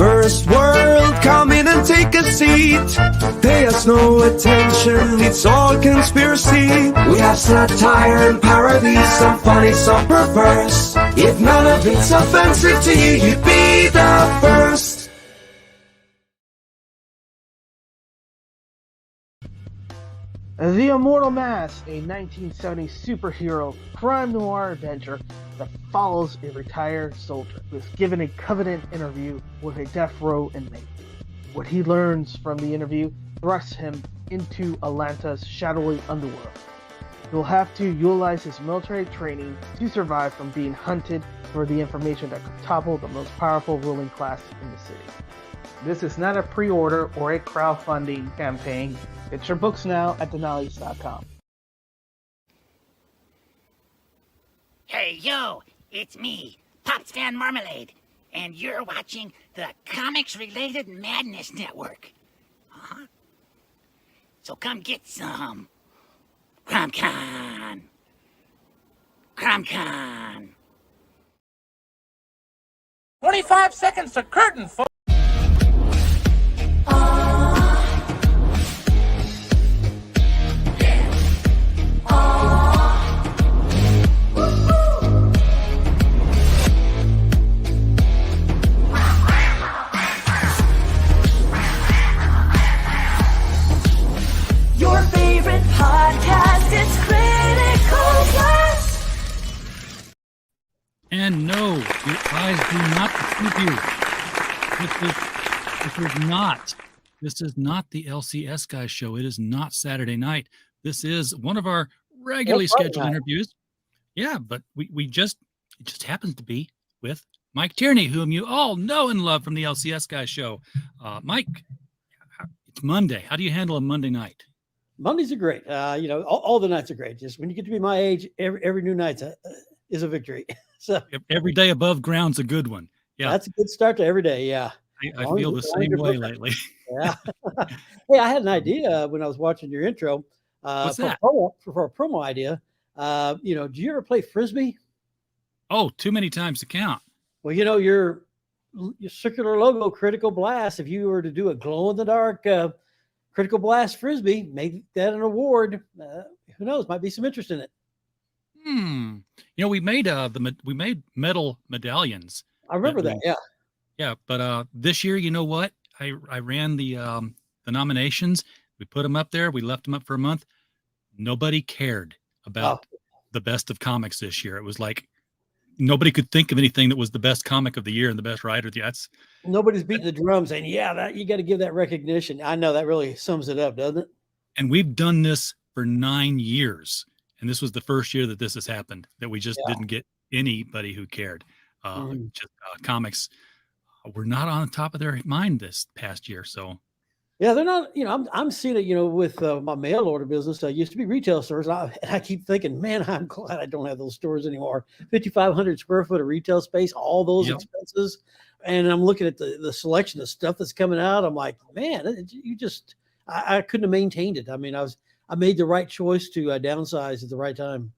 First world, come in and take a seat. Pay us no attention, it's all conspiracy. We have satire and parody, some funny, some perverse. If none of it's offensive to you, you'd be the first. The Immortal Mask, a 1970 superhero crime noir adventure that follows a retired soldier who is given a covenant interview with a death row inmate. What he learns from the interview thrusts him into Atlanta's shadowy underworld. He will have to utilize his military training to survive from being hunted for the information that could topple the most powerful ruling class in the city. This is not a pre-order or a crowdfunding campaign. Get your books now at Denali's.com. Hey, yo, it's me, Pops Van Marmalade, and you're watching the Comics-Related Madness Network. Huh? So come get some. CromCon. CromCon. 25 seconds to curtain, folks. Your favorite podcast is Critical Blast. And no, your eyes do not deceive you. This is not the LCS Guys show. It is not Saturday night. This is one of our regularly scheduled interviews. Yeah, but it just happens to be with Mike Tierney, whom you all know and love from the LCS Guys show. Mike, it's Monday. How do you handle a Monday night? Mondays are great. All the nights are great. Just when you get to be my age, every new night is a victory. So Every day above ground's a good one. Yeah, that's a good start to every day. Yeah, I feel the same way lately. Yeah. Hey, I had an idea when I was watching your intro. What's that? For a promo idea. Do you ever play Frisbee? Oh, too many times to count. Well, your circular logo, Critical Blast. If you were to do a glow in the dark Critical Blast Frisbee, make that an award. Who knows? Might be some interest in it. We made we made metal medallions. I remember that. Yeah. Yeah, but this year, you know what? I ran the nominations. We put them up there. We left them up for a month. Nobody cared about the best of comics this year. It was like nobody could think of anything that was the best comic of the year and the best writer. Nobody's beating the drum saying, that you got to give that recognition. I know that really sums it up, doesn't it? And we've done this for 9 years. And this was the first year that this has happened, that we just didn't get anybody who cared. Comics were not on top of their mind this past year. So, yeah, they're not, I'm seeing it, with my mail order business. I used to be retail stores. And I keep thinking, man, I'm glad I don't have those stores anymore. 5,500 square foot of retail space, all those expenses. And I'm looking at the selection of stuff that's coming out. I'm like, man, I couldn't have maintained it. I mean, I made the right choice to downsize at the right time.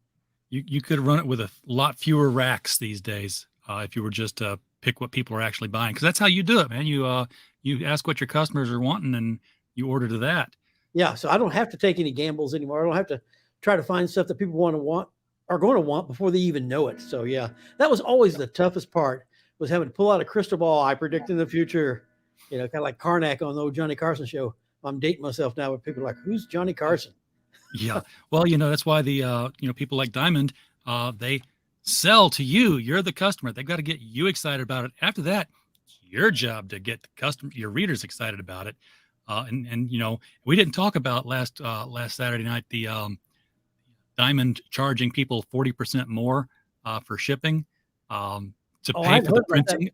You could run it with a lot fewer racks these days if you were just to pick what people are actually buying, because that's how you do it, man. You ask what your customers are wanting and you order to that. Yeah, so I don't have to take any gambles anymore. I don't have to try to find stuff that people are going to want before they even know it. So yeah, that was always the toughest part, was having to pull out a crystal ball. I predict in the future, kind of like Karnak on the old Johnny Carson show. I'm dating myself now, but people are like, who's Johnny Carson? Yeah. Well, that's why the, people like Diamond, they sell to you. You're the customer. They've got to get you excited about it. After that, it's your job to get your readers excited about it. And we didn't talk about last Saturday night, the Diamond charging people 40% more for shipping to pay for the printing.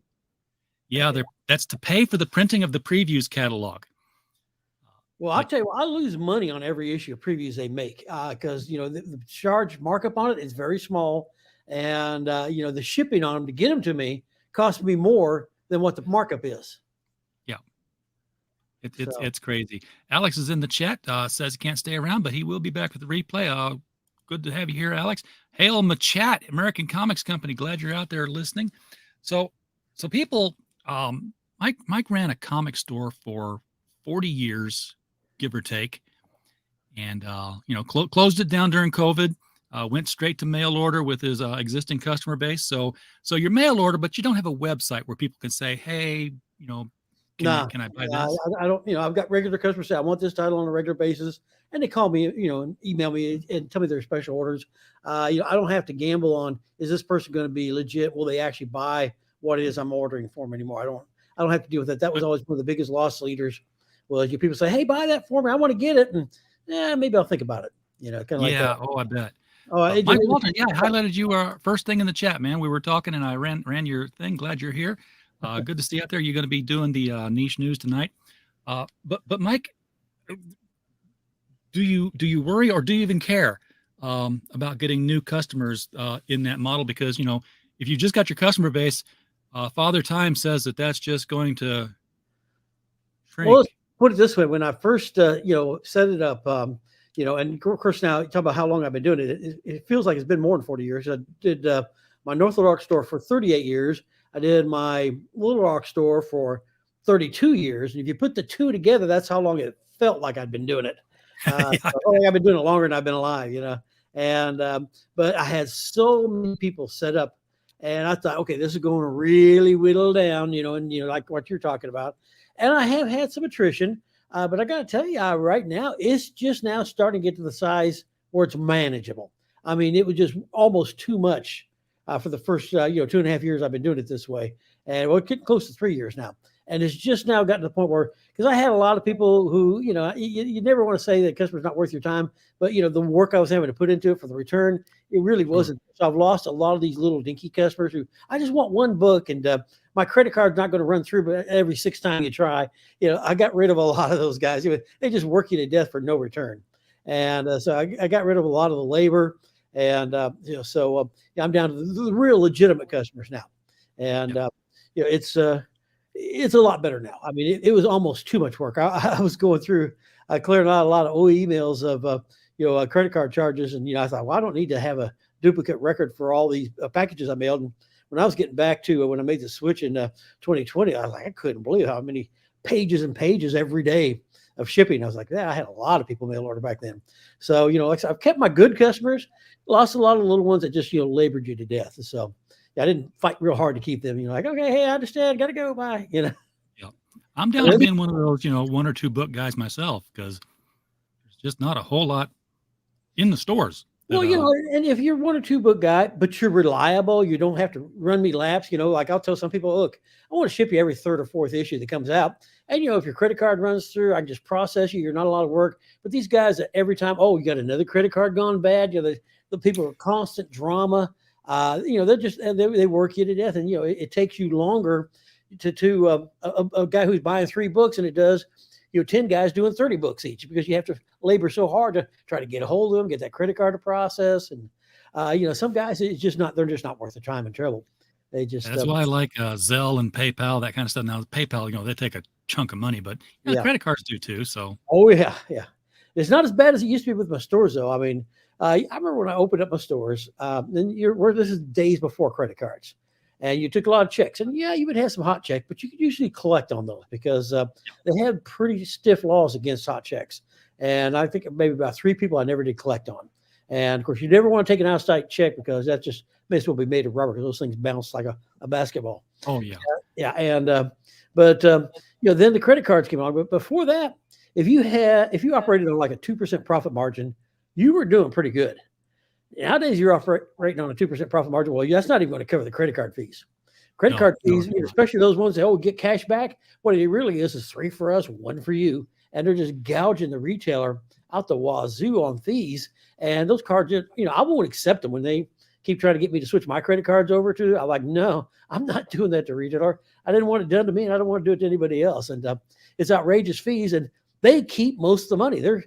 Yeah, that's to pay for the printing of the previews catalog. Well, I'll tell you, I lose money on every issue of previews they make because, the charge markup on it is very small. And, the shipping on them to get them to me costs me more than what the markup is. Yeah. It's crazy. Alex is in the chat, says he can't stay around, but he will be back with the replay. Good to have you here, Alex. Hail Machat, American Comics Company. Glad you're out there listening. So people, Mike ran a comic store for 40 years, give or take, and closed it down during COVID. Went straight to mail order with his existing customer base. So you're mail order, but you don't have a website where people can say, hey, can I buy this? I don't. I've got regular customers say I want this title on a regular basis, and they call me, and email me and tell me their special orders. I don't have to gamble on, is this person going to be legit? Will they actually buy what it is I'm ordering for them anymore? I don't have to deal with that. That was always one of the biggest loss leaders. Was people say, hey, buy that for me. I want to get it, and maybe I'll think about it. Kind of like that. Oh, I bet. Oh, Mike Walton, I highlighted you first thing in the chat, man. We were talking, and I ran your thing. Glad you're here. Good to see you out there. You're going to be doing the niche news tonight. But Mike, do you worry, or do you even care about getting new customers in that model? Because if you just got your customer base, Father Time says that's just going to shrink. Well, let's put it this way: when I first set it up. And of course now talk about how long I've been doing it. It feels like it's been more than 40 years. I did my North Little Rock store for 38 years. I did my Little Rock store for 32 years. And if you put the two together, that's how long it felt like I'd been doing it. So I've been doing it longer than I've been alive, And but I had so many people set up, and I thought, okay, this is going to really whittle down, and like what you're talking about. And I have had some attrition. But I got to tell you, right now, it's just now starting to get to the size where it's manageable. I mean, it was just almost too much for the first, 2.5 years I've been doing it this way. And we're getting close to 3 years now. And it's just now gotten to the point where, because I had a lot of people who, you never want to say that customer's not worth your time, but, the work I was having to put into it for the return, it really wasn't. So I've lost a lot of these little dinky customers who, I just want one book, and my credit card's not going to run through, but every 6th time you try, I got rid of a lot of those guys. They just work you to death for no return. And so I got rid of a lot of the labor. And, I'm down to the real legitimate customers now. And, it's a lot better now. I mean, it was almost too much work. I was going through, clearing out a lot of old emails of, credit card charges. And, I thought, well, I don't need to have a duplicate record for all these packages I mailed. And when I was getting back to when I made the switch in 2020, I was like, I couldn't believe how many pages and pages every day of shipping. I was like, I had a lot of people mail order back then. So, like I said, I've kept my good customers, lost a lot of the little ones that just, labored you to death. So I didn't fight real hard to keep them, like, okay, hey, I understand, got to go, bye, Yeah. I'm down to being one of those, 1 or 2 book guys myself, because there's just not a whole lot in the stores. Well, and if you're 1 or 2 book guy, but you're reliable, you don't have to run me laps, like I'll tell some people, look, I want to ship you every 3rd or 4th issue that comes out. And, if your credit card runs through, I can just process you. You're not a lot of work. But these guys that every time, you got another credit card gone bad, the people are constant drama. They're just, they work you to death. And, it takes you longer to a guy who's buying 3 books than it does 10 guys doing 30 books each, because you have to labor so hard to try to get a hold of them, get that credit card to process. And, some guys, they're just not worth the time and trouble. They just, that's why I like Zelle and PayPal, that kind of stuff. Now PayPal, they take a chunk of money, but credit cards do too. So, yeah. It's not as bad as it used to be with my stores though. I mean, I remember when I opened up my stores, then this is days before credit cards. And you took a lot of checks, and you would have some hot checks, but you could usually collect on those because they had pretty stiff laws against hot checks. And I think maybe about 3 people I never did collect on. And of course, you never want to take an outside check because that just may as well be made of rubber, because those things bounce like a basketball. Oh yeah. Yeah. And, then the credit cards came on. But before that, if you operated on like a 2% profit margin, you were doing pretty good. Nowadays, you're operating on a 2% profit margin. Well, that's not even going to cover the credit card fees. Credit card fees, especially those ones that get cash back. What it really is 3 for us, 1 for you, and they're just gouging the retailer out the wazoo on fees. And those cards, I won't accept them when they keep trying to get me to switch my credit cards over to. I'm like, no, I'm not doing that to retailer. I didn't want it done to me, and I don't want to do it to anybody else. And it's outrageous fees, and they keep most of the money. They're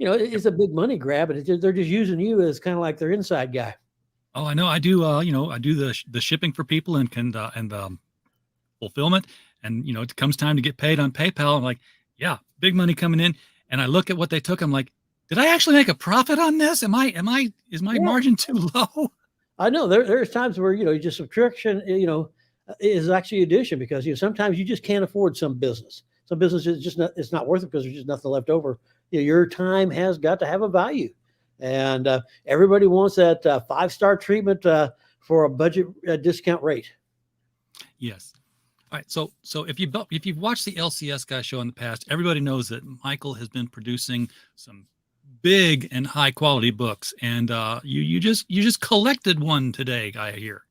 it's a big money grab, and they're just using you as kind of like their inside guy. Oh, I know. I do. I do the shipping for people and fulfillment. And it comes time to get paid on PayPal. I'm like, big money coming in. And I look at what they took. I'm like, did I actually make a profit on this? Is my margin too low? I know there's times where, just subtraction, is actually addition, because sometimes you just can't afford some business. Some business is just not, it's not worth it because there's just nothing left over. Your time has got to have a value, and everybody wants that 5-star treatment for a budget discount rate. Yes. All right. So if you've watched the LCS Guy show in the past, everybody knows that Michael has been producing some big and high quality books, and you just collected one today, I hear.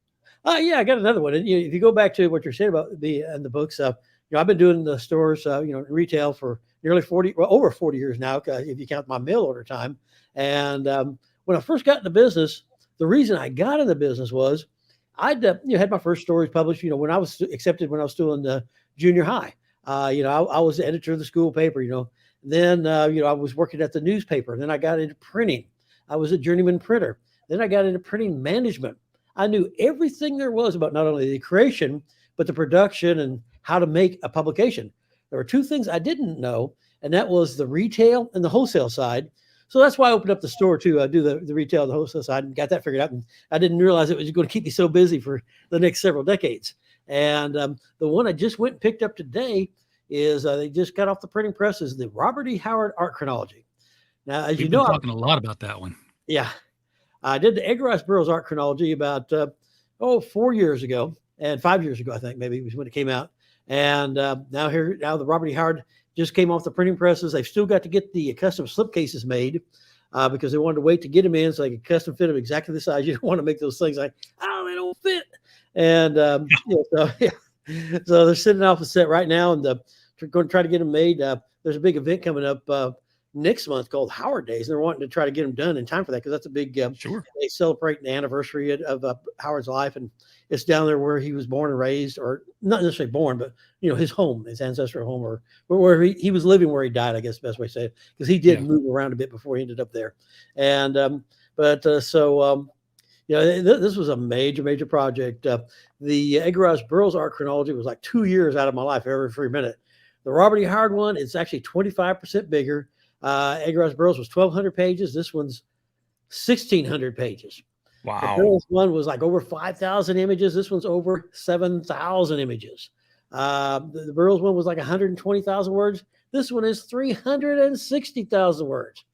Yeah, I got another one. And, if you go back to what you're saying about the books, I've been doing the stores, retail for nearly over 40 years now, if you count my mail order time. And when I first got into business, the reason I got in the business was I'd had my first stories published, when I was accepted when I was still in the junior high. I was the editor of the school paper, Then, I was working at the newspaper. Then I got into printing. I was a journeyman printer. Then I got into printing management. I knew everything there was about not only the creation, but the production and how to make a publication. There were two things I didn't know, and that was the retail and the wholesale side. So that's why I opened up the store to do the retail and the wholesale side and got that figured out. And I didn't realize it was going to keep me so busy for the next several decades. And the one I just went and picked up today is they just got off the printing press, is the Robert E. Howard Art Chronology. Now, as We've been talking a lot about that one. Yeah. I did the Edgar Rice Burroughs Art Chronology about 4 years ago, and 5 years ago, I think maybe was when it came out. And now the Robert E. Howard just came off the printing presses. They've still got to get the custom slipcases made because they wanted to wait to get them in so they could custom fit them exactly the size. You don't want to make those things like, oh, they don't fit. And so they're sitting off the set right now, and going to try to get them made. There's a big event coming up next month called Howard Days, and they're wanting to try to get them done in time for that, because that's a big sure. They celebrate the anniversary of Howard's life, and it's down there where he was born and raised, or not necessarily born, but his home, his ancestral home, or where he was living, where he died, I guess the best way to say it, because he did move around a bit before he ended up there. And this was a major project. The Edgar Rice Burroughs Art Chronology was like 2 years out of my life every free minute. The Robert E. Howard one, it's actually 25% bigger. Edgar Rice Burroughs was 1,200 pages. This one's 1,600 pages. Wow. The Burroughs one was like over 5,000 images. This one's over 7,000 images. The Burroughs one was like 120,000 words. This one is 360,000 words.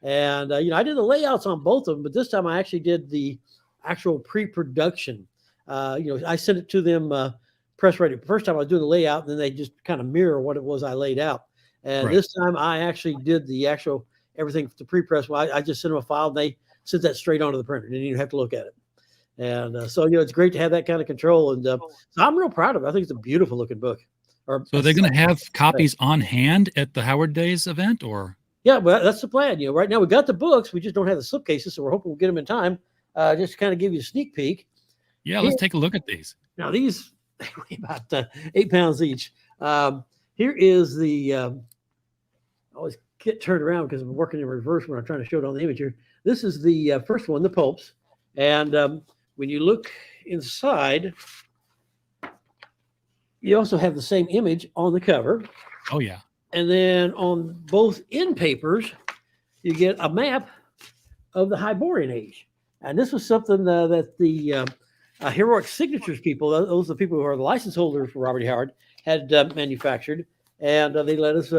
And, I did the layouts on both of them, but this time I actually did the actual pre-production. I sent it to them press ready. First time I was doing the layout, and then they just kind of mirror what it was I laid out. And This time I actually did the actual everything to pre-press. Well, I just sent them a file, and they sent that straight onto the printer. Didn't even have to look at it. And so it's great to have that kind of control. And so I'm real proud of it. I think it's a beautiful looking book. So are they going to have copies on hand at the Howard Days event, or? Yeah, well, that's the plan. Right now we got the books, we just don't have the slipcases, so we're hoping we'll get them in time. Just to kind of give you a sneak peek. Yeah, let's take a look at these. Now these they weigh about 8 pounds each. Here is the. I always get turned around because I'm working in reverse when I'm trying to show it on the image here. This is the first one, the pulps, and when you look inside, you also have the same image on the cover. Oh yeah. And then on both end papers, you get a map of the Hyborian Age. And this was something that the Heroic Signatures people, those are the people who are the license holders for Robert E. Howard, had manufactured. And they let us,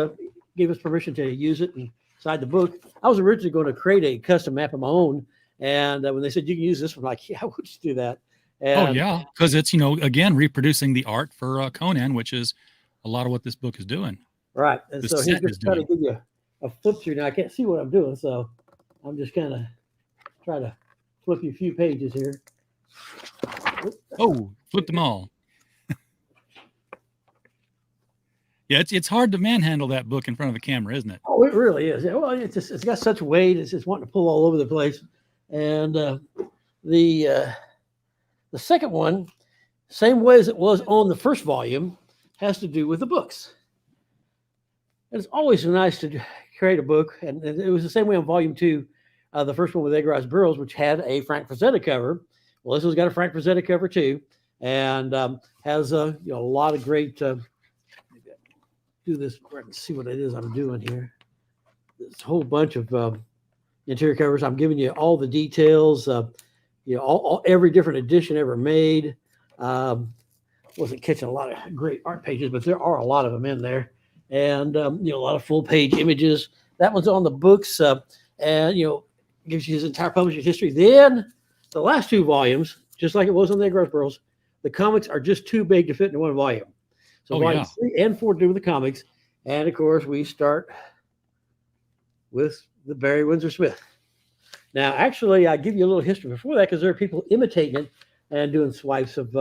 gave us permission to use it inside the book. I was originally going to create a custom map of my own. And when they said, you can use this one, I'm like, yeah, we'll just do that. And, yeah, because it's, again, reproducing the art for Conan, which is a lot of what this book is doing. Right. And so he's just trying to give you a flip through. Now I can't see what I'm doing, so I'm just kind of trying to flip you a few pages here. Oh, flip them all. Yeah, it's hard to manhandle that book in front of a camera, isn't it? Oh, it really is. Yeah, well, it's got such weight. It's just wanting to pull all over the place. And the second one, same way as it was on the first volume, has to do with the books. And it's always nice to create a book, and it was the same way on volume 2, the first one with Edgar Rice Burroughs, which had a Frank Frazetta cover. Well, this one's got a Frank Frazetta cover too, and has a lot of great. Do this. I can see what it is I'm doing here. This whole bunch of interior covers. I'm giving you all the details. Every different edition ever made. wasn't catching a lot of great art pages, but there are a lot of them in there, and a lot of full page images. That one's on the books, and gives you his entire publishing history. Then the last 2 volumes, just like it was on the Egg Rush Burls, the comics are just too big to fit into one volume. So volume 3 and 4 do with the comics, and of course we start with the Barry Windsor Smith. Now, actually, I give you a little history before that because there are people imitating it and doing swipes of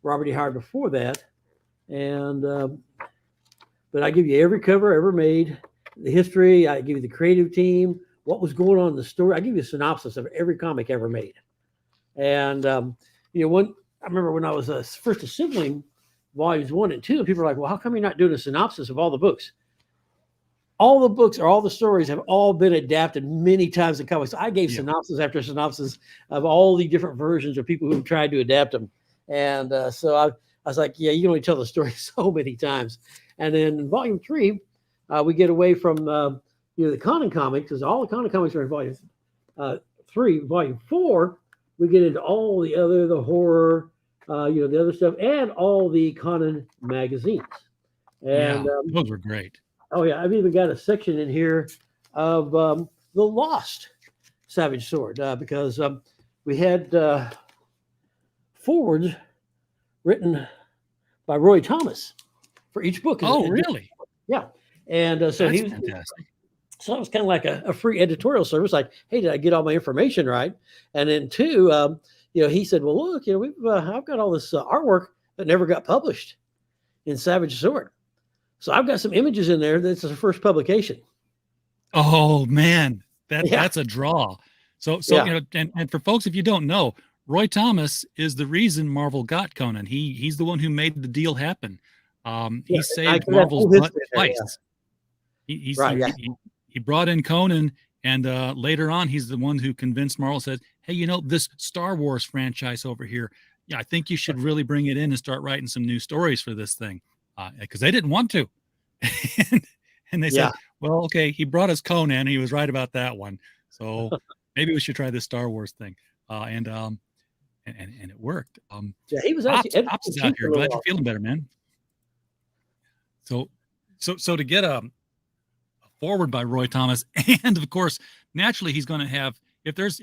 Robert E. Howard before that. And but I give you every cover ever made, the history. I give you the creative team, what was going on in the story. I give you a synopsis of every comic ever made. And I remember when I was first assembling volumes 1 and 2, people were like, "Well, how come you're not doing a synopsis of all the books?" All the books or all the stories have all been adapted many times in comics. I gave synopsis after synopsis of all the different versions of people who tried to adapt them. And so I was like, yeah, you can only tell the story so many times. And then in volume 3, we get away from the Conan comics, because all the Conan comics are in volume 3. Volume 4, we get into all the horror, the other stuff, and all the Conan magazines. And those were great. Oh, yeah. I've even got a section in here of the Lost Savage Sword because we had forwards written by Roy Thomas for each book. Oh, really? Yeah. And so That's he was fantastic. So it was kind of like a free editorial service. Like, hey, did I get all my information right? And then 2, he said, well, look, I've got all this artwork that never got published in Savage Sword. So I've got some images in there. That's the first publication. Oh man, that's a draw. So and for folks, if you don't know, Roy Thomas is the reason Marvel got Conan. He's the one who made the deal happen. He saved Marvel's butt twice. He brought in Conan, and later on, he's the one who convinced Marvel. Said, "Hey, this Star Wars franchise over here. Yeah, I think you should really bring it in and start writing some new stories for this thing." Because they didn't want to. and they said, well, okay, he brought us Conan, and he was right about that one. So maybe we should try this Star Wars thing. And it worked. He was actually Pops is out here. Glad you're feeling better, man. So to get a forward by Roy Thomas, and of course, naturally, he's going to have, if there's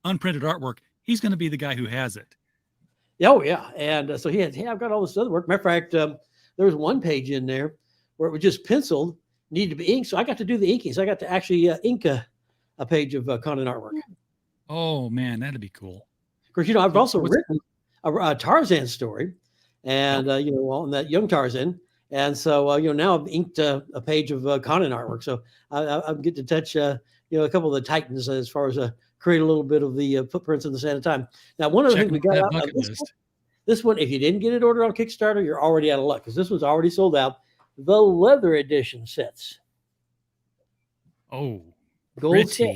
unprinted artwork, he's going to be the guy who has it. Oh yeah, and so he had. Hey, I've got all this other work. Matter of fact, there was one page in there where it was just penciled, needed to be inked. So I got to do the inking. So I got to actually ink a page of Conan artwork. Oh man, that'd be cool. Of course, I've also written a Tarzan story, and on that young Tarzan. And so now I've inked a page of Conan artwork. So I get to touch a couple of the titans as far as create a little bit of the footprints in the sand of time. Now, one of the things we got out of this one, if you didn't get it ordered on Kickstarter, you're already out of luck because this one's already sold out. The leather edition sets. Oh, gold set.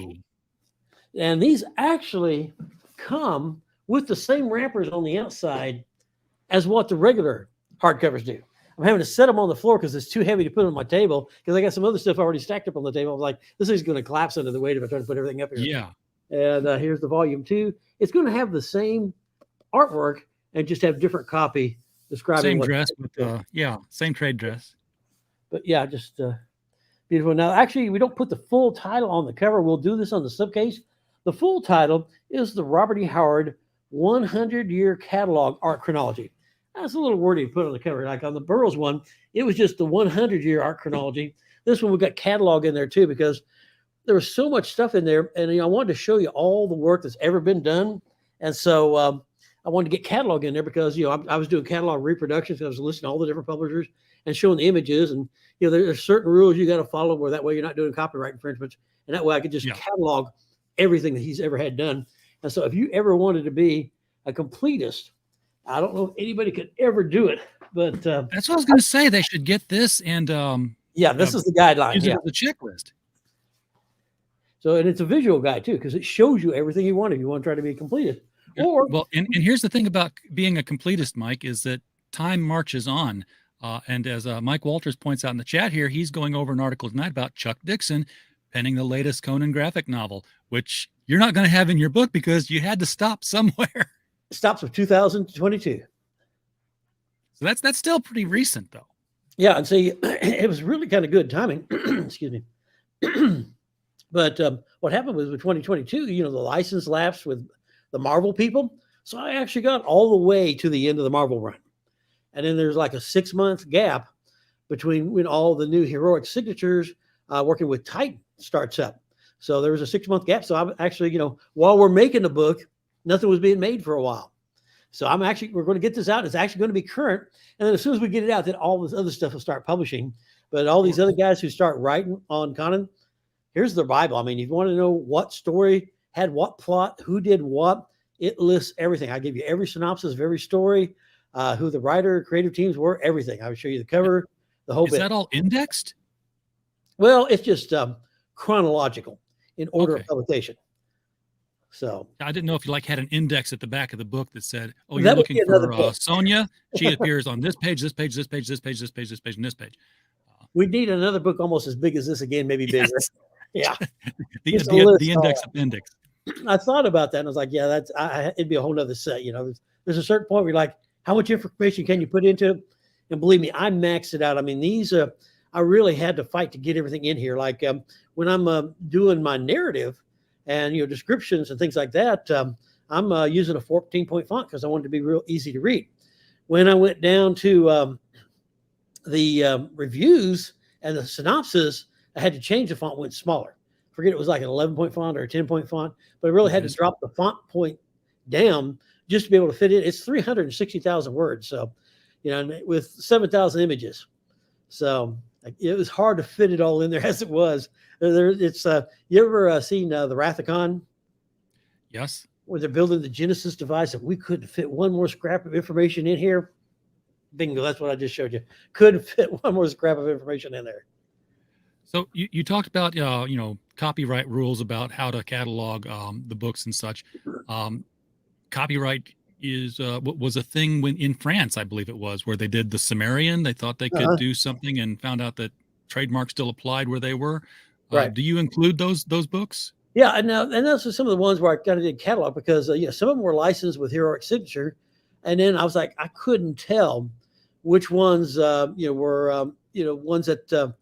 And these actually come with the same wrappers on the outside as what the regular hardcovers do. I'm having to set them on the floor because it's too heavy to put on my table because I got some other stuff already stacked up on the table. I was like, this is going to collapse under the weight if I try to put everything up here. Yeah. And here's the volume 2. It's going to have the same artwork and just have different copy describing same dress with same trade dress. But yeah, just beautiful. Now, actually, we don't put the full title on the cover. We'll do this on the slipcase. The full title is the Robert E. Howard 100-Year Catalog Art Chronology. That's a little wordy to put on the cover. Like on the Burroughs one, it was just the 100-Year Art Chronology. This one we got catalog in there too because there was so much stuff in there, and I wanted to show you all the work that's ever been done. And so I wanted to get catalog in there because I was doing catalog reproductions. I was listing all the different publishers and showing the images, and there's certain rules you got to follow where that way you're not doing copyright infringements, and that way I could just catalog everything that he's ever had done. And so if you ever wanted to be a completist, I don't know if anybody could ever do it, but that's what I was going to say. They should get this and this is the guideline. Use it as a checklist. So, and it's a visual guide too, because it shows you everything you want if you want to try to be a completist. And here's the thing about being a completist, Mike, is that time marches on. And as Mike Walters points out in the chat here, he's going over an article tonight about Chuck Dixon penning the latest Conan graphic novel, which you're not going to have in your book because you had to stop somewhere. It stops with 2022. So that's still pretty recent, though. Yeah, and see, it was really kind of good timing. Excuse me. But what happened was with 2022, the license lapsed with the Marvel people. So I actually got all the way to the end of the Marvel run. And then there's like a 6-month gap between when all the new heroic signatures working with Titan starts up. So there was a 6-month gap. So I'm actually, while we're making the book, nothing was being made for a while. So we're going to get this out. It's actually going to be current. And then as soon as we get it out, then all this other stuff will start publishing. But all these other guys who start writing on Conan, here's the Bible. I mean, if you want to know what story had what plot, who did what, it lists everything. I give you every synopsis of every story, who the writer, creative teams were, everything. I would show you the cover, the whole bit. Is that all indexed? Well, it's just chronological in order of publication. So I didn't know if you had an index at the back of the book that said, "Oh, That you're would looking be another for book. Sonia. She appears on this page, this page, this page, this page, this page, this page, and this page." we need another book almost as big as this again, maybe bigger. Yes. Yeah. the Just a list, index appendix. I thought about that and I was like, yeah, it'd be a whole nother set. There's a certain point where you're like, how much information can you put into it? And believe me, I maxed it out. I mean, these, I really had to fight to get everything in here. Like when I'm doing my narrative and, descriptions and things like that, I'm using a 14-point font because I wanted it to be real easy to read. When I went down to the reviews and the synopsis, I had to change the font, went smaller. Forget it was like an 11-point font or a 10-point font, but I really had to drop the font point down just to be able to fit in. It's 360,000 words. So, with 7,000 images. So it was hard to fit it all in there as it was. You ever seen The Wrath of Khan? Yes. Where they're building the Genesis device and we couldn't fit one more scrap of information in here. Bingo. That's what I just showed you. Couldn't fit one more scrap of information in there. So you talked about, copyright rules about how to catalog the books and such. Copyright was a thing when in France, I believe it was, where they did the Sumerian. They thought they could do something and found out that trademarks still applied where they were. Right. Do you include those books? Yeah, and those are some of the ones where I kind of did catalog because some of them were licensed with heroic signature, and then I was like, I couldn't tell which ones were ones that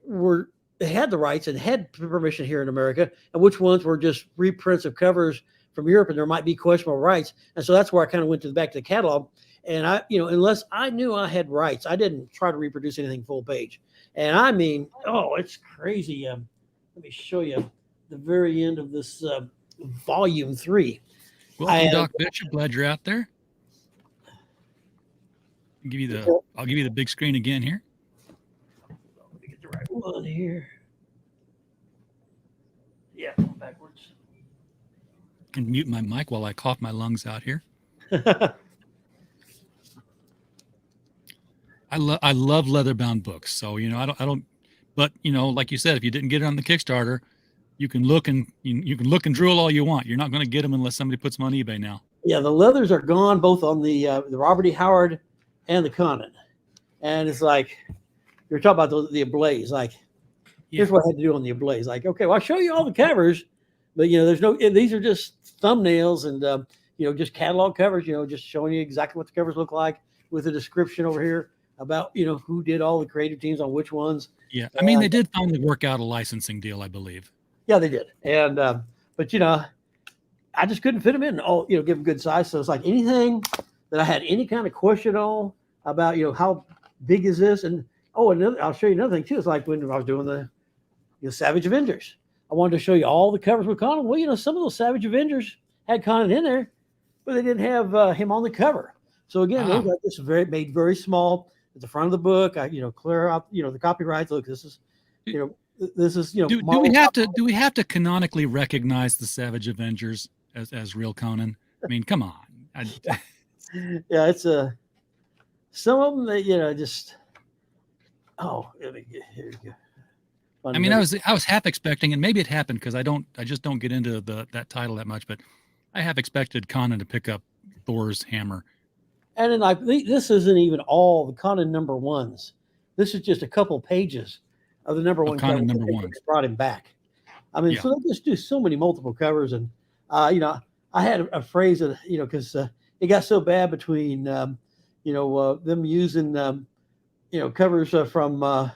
were they had the rights and had permission here in America, and which ones were just reprints of covers from Europe, and there might be questionable rights. And so that's where I kind of went back to the catalog. And I, unless I knew I had rights, I didn't try to reproduce anything full page. And I mean, it's crazy. Let me show you the very end of this volume 3. Welcome, Doc Bishop. Glad you're out there. I'll give you the big screen again here. Let me get the right one here. Yeah, backwards. Can mute my mic while I cough my lungs out here. I love leather-bound books. So, I don't, but like you said, if you didn't get it on the Kickstarter, you can look and drool all you want. You're not going to get them unless somebody puts them on eBay now. Yeah, the leathers are gone both on the Robert E. Howard and the Conan. And it's like, you're talking about the Ablaze. Like, here's what I had to do on the Ablaze. Like, okay, well, I'll show you all the covers, but these are just thumbnails and just catalog covers. Just showing you exactly what the covers look like with a description over here about who did all the creative teams on which ones. Yeah, I mean they did finally work out a licensing deal, I believe. Yeah, they did. And but I just couldn't fit them in. All give them good size. So it's like anything that I had any kind of question on about how big is this, and I'll show you another thing too. It's like when I was doing the Savage Avengers. I wanted to show you all the covers with Conan. Well, some of those Savage Avengers had Conan in there, but they didn't have him on the cover. So again, they got this made very small at the front of the book. I clear out the copyrights. Look, this is this is Do we have to canonically recognize the Savage Avengers as real Conan? I mean, come on. Yeah, it's some of them that just. Oh, here we go. I mean, I was half expecting, and maybe it happened because I just don't get into that title that much, but I half expected Conan to pick up Thor's hammer. And then this isn't even all the Conan number ones. This is just a couple pages of the number one Conan number ones. Brought him back. I mean, so they just do so many multiple covers, and I had a phrase that because it got so bad between them using, covers from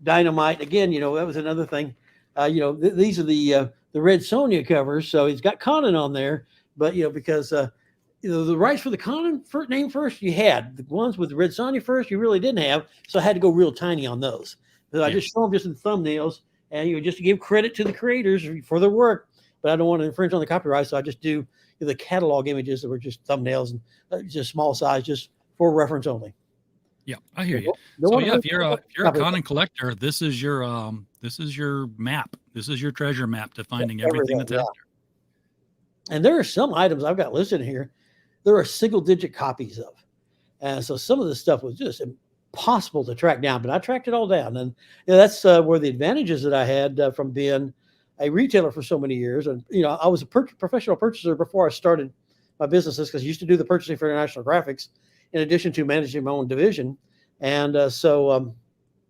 Dynamite. Again, that was another thing. These are the Red Sonja covers. So he's got Conan on there, but, because the rights for the Conan name first, you had the ones with Red Sonja first, you really didn't have. So I had to go real tiny on those. So I just show them just in thumbnails, and just to give credit to the creators for their work. But I don't want to infringe on the copyright, so I just do the catalog images that were just thumbnails and just small size, just for reference only. Yeah, I hear you. So yeah, if you're a Conan collector, this is your map. This is your treasure map to finding everything that's out there. And there are some items I've got listed here. There are single-digit copies of, and so some of this stuff was just impossible to track down. But I tracked it all down, and that's where the advantages that I had from being a retailer for so many years. And I was a professional purchaser before I started my businesses, because I used to do the purchasing for International Graphics in addition to managing my own division. And so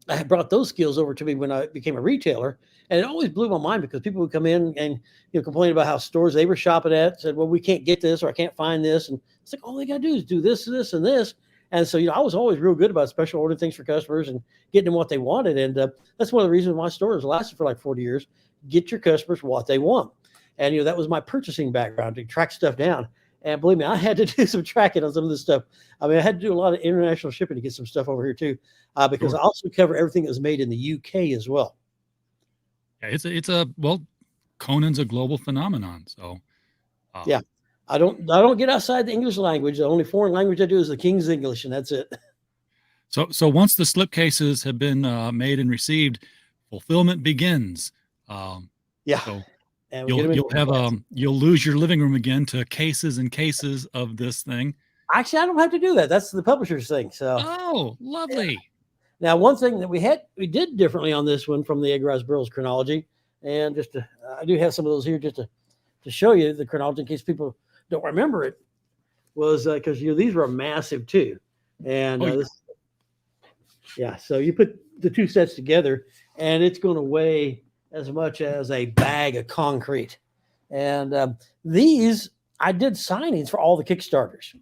I had brought those skills over to me when I became a retailer. And it always blew my mind, because people would come in and complain about how stores they were shopping at said, well, we can't get this, or I can't find this. And it's like, all they got to do is do this, this, and this. And so, I was always real good about special ordering things for customers and getting them what they wanted. And that's one of the reasons my store has lasted for like 40 years. Get your customers what they want. And, that was my purchasing background, to track stuff down. And believe me, I had to do some tracking on some of this stuff. I mean, I had to do a lot of international shipping to get some stuff over here too, because I also cover everything that was made in the UK as well. Yeah, well, Conan's a global phenomenon. So yeah, I don't get outside the English language. The only foreign language I do is the King's English, and that's it. So once the slipcases have been made and received, fulfillment begins. Yeah. So you'll lose your living room again to cases and cases of this thing. Actually, I don't have to do that. That's the publisher's thing. So. Oh, lovely. Yeah. Now, one thing that we did differently on this one from the Edgar Rice Burroughs chronology, and I do have some of those here just to show you the chronology in case people don't remember it, was because these were massive too, and so you put the two sets together, and it's going to weigh as much as a bag of concrete. And these, I did signings for all the Kickstarters,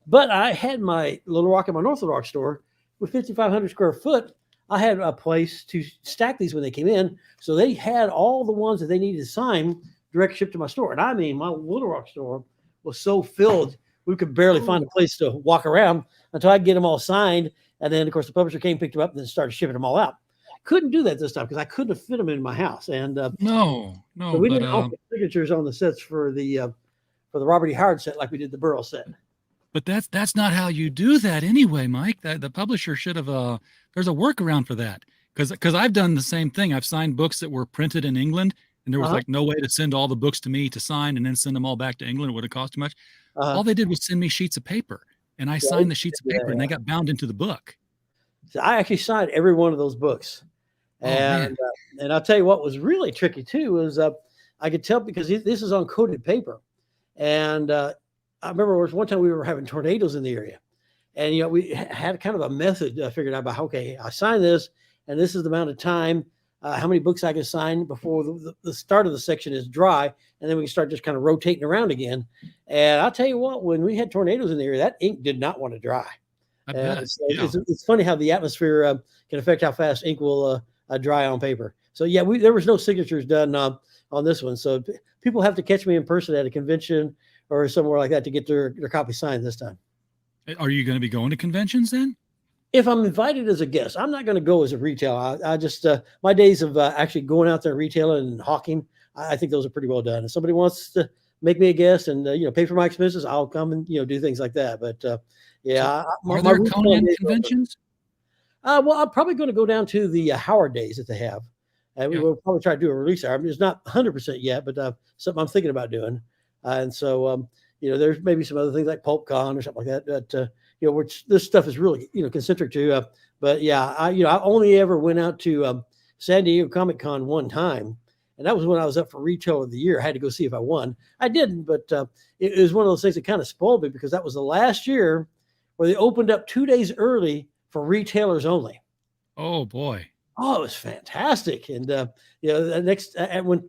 but I had my Little Rock and my North Little Rock store with 5,500 square foot. I had a place to stack these when they came in. So they had all the ones that they needed to sign direct shipped to my store. And I mean, my Little Rock store was so filled, we could barely find a place to walk around until I get them all signed. And then, of course, the publisher came, picked them up, and then started shipping them all out. Couldn't do that this time because I couldn't have fit them in my house. And no, so we didn't offer signatures on the sets for the Robert E. Howard set like we did the Burroughs set. But that's not how you do that anyway, Mike. That the publisher should have there's a workaround for that, because I've done the same thing. I've signed books that were printed in England, and there was like no way to send all the books to me to sign and then send them all back to England. It would have cost too much. All they did was send me sheets of paper, and I signed the sheets of paper, and they got bound into the book. So I actually signed every one of those books. And I'll tell you what was really tricky too was I could tell because this is on coated paper, and I remember there was one time we were having tornadoes in the area, and we had kind of a method figured out about okay, I signed this, and this is the amount of time, how many books I can sign before the start of the section is dry, and then we can start just kind of rotating around again. And I'll tell you what, when we had tornadoes in the area, that ink did not want to dry. It's funny how the atmosphere can affect how fast ink will dry on paper. So yeah, there was no signatures done on this one. So people have to catch me in person at a convention or somewhere like that to get their copy signed this time. Are you going to be going to conventions then? If I'm invited as a guest, I'm not going to go as a retailer. I just my days of actually going out there retailing and hawking, I think those are pretty well done. If somebody wants to make me a guest and pay for my expenses, I'll come and do things like that. But yeah, are there Conan conventions? Well, I'm probably going to go down to the Howard Days that they have. And we will probably try to do a release there. I mean, it's not 100% yet, but something I'm thinking about doing. And so, there's maybe some other things like PulpCon or something like that. Which this stuff is really, concentric to. But yeah, I only ever went out to San Diego Comic Con one time. And that was when I was up for Retailer of the Year. I had to go see if I won. I didn't, but it was one of those things that kind of spoiled me because that was the last year where they opened up 2 days early for retailers only. Oh boy. Oh, it was fantastic. And, the next,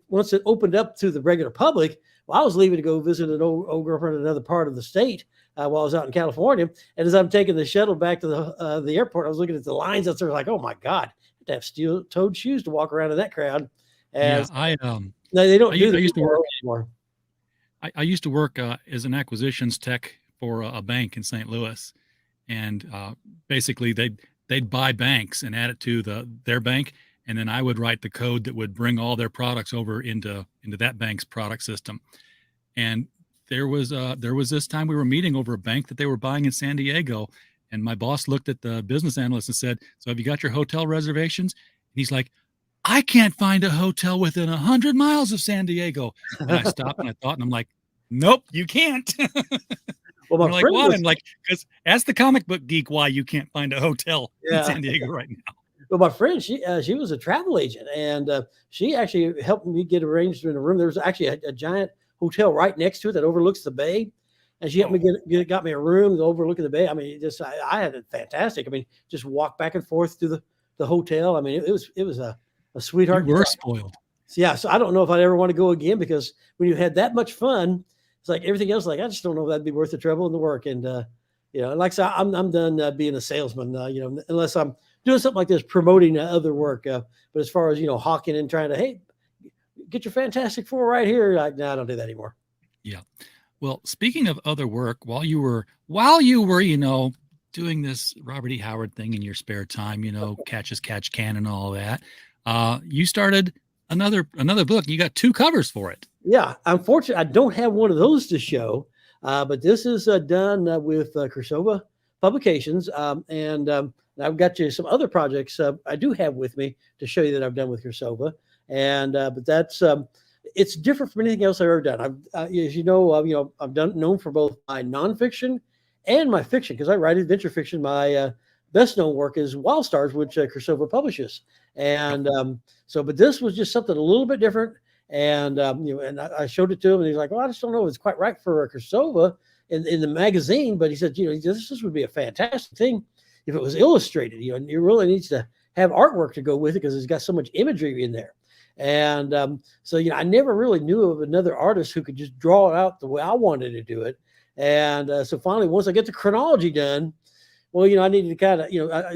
once it opened up to the regular public, well, I was leaving to go visit an old girlfriend in another part of the state while I was out in California. And as I'm taking the shuttle back to the airport, I was looking at the lines out there like, oh my God, to have steel-toed shoes to walk around in that crowd. Yeah, As they don't do I that used to work. anymore. I used to work as an acquisitions tech for a bank in St. Louis, and basically they'd buy banks and add it to their bank, and then I would write the code that would bring all their products over into that bank's product system. And there was this time we were meeting over a bank that they were buying in San Diego, and my boss looked at the business analyst and said, "So have you got your hotel reservations?" And he's like, "I can't find a hotel within 100 miles of San Diego." And I stopped and I thought, and I'm like, "Nope, you can't." Well, They're my like, friend "Why?" was, I'm like, "Because ask the comic book geek why you can't find a hotel in yeah. San Diego right now." Well, my friend, she was a travel agent, and she actually helped me get arranged in a room. There was actually a giant hotel right next to it that overlooks the bay, and she helped me got me a room overlooking the bay. I mean, I had it fantastic. I mean, just walk back and forth to the hotel. I mean, it was a sweetheart. You were spoiled. So, yeah, so I don't know if I'd ever want to go again, because when you had that much fun, it's like everything else. Like, I just don't know if that'd be worth the trouble and the work. And like I said, I'm done being a salesman. Unless I'm doing something like this, promoting other work. But as far as hawking and trying to, hey, get your Fantastic Four right here, like, no, I don't do that anymore. Yeah. Well, speaking of other work, while you were doing this Robert E. Howard thing in your spare time, Catch as Catch Can and all that, you started another book. You got 2 covers for it. Yeah, unfortunately, I don't have one of those to show, but this is done with Kursova Publications, and I've got you some other projects I do have with me to show you that I've done with Kursova, and but that's it's different from anything else I've ever done. As you know, I'm known for both my nonfiction and my fiction, because I write adventure fiction. My best known work is Wild Stars, which Kursova publishes, and but this was just something a little bit different. And and I showed it to him, and he's like, "Well, I just don't know if it's quite right for Kursova in the magazine." But he said, this would be a fantastic thing if it was illustrated. And it really needs to have artwork to go with it, because it's got so much imagery in there. And so I never really knew of another artist who could just draw it out the way I wanted to do it. And so finally, once I get the chronology done, well, I needed to kind of,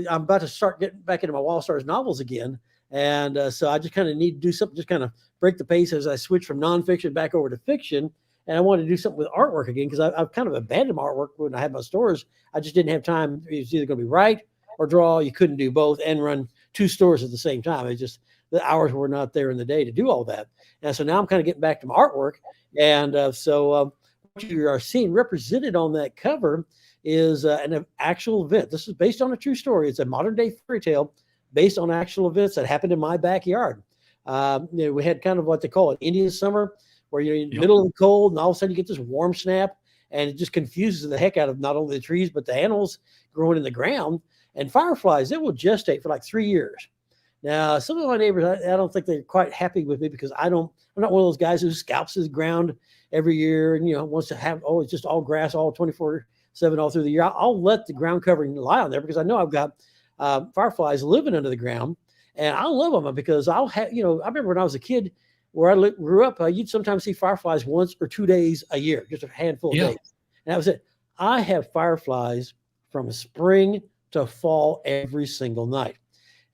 I'm about to start getting back into my Wild Stars novels again. And so I just kind of need to do something, just kind of break the pace as I switch from nonfiction back over to fiction. And I wanted to do something with artwork again, because I've kind of abandoned my artwork when I had my stores. I just didn't have time. It was either going to be write or draw. You couldn't do both and run 2 stores at the same time. It's just the hours were not there in the day to do all that. And so now I'm kind of getting back to my artwork. And what you are seeing represented on that cover is an actual event. This is based on a true story. It's a modern day fairy tale based on actual events that happened in my backyard. We had kind of what they call an Indian summer, where you're in the middle of the cold, and all of a sudden you get this warm snap, and it just confuses the heck out of not only the trees, but the animals growing in the ground. And fireflies, it will gestate for like 3 years. Now, some of my neighbors, I don't think they're quite happy with me, because I'm not one of those guys who scalps his ground every year and, wants to have, it's just all grass all 24/7 all through the year. I'll let the ground covering lie on there, because I know I've got fireflies living under the ground, and I love them, because I'll have, I remember when I was a kid where I grew up, you'd sometimes see fireflies once or 2 days a year, just a handful of days. And that was it. I have fireflies from spring to fall every single night.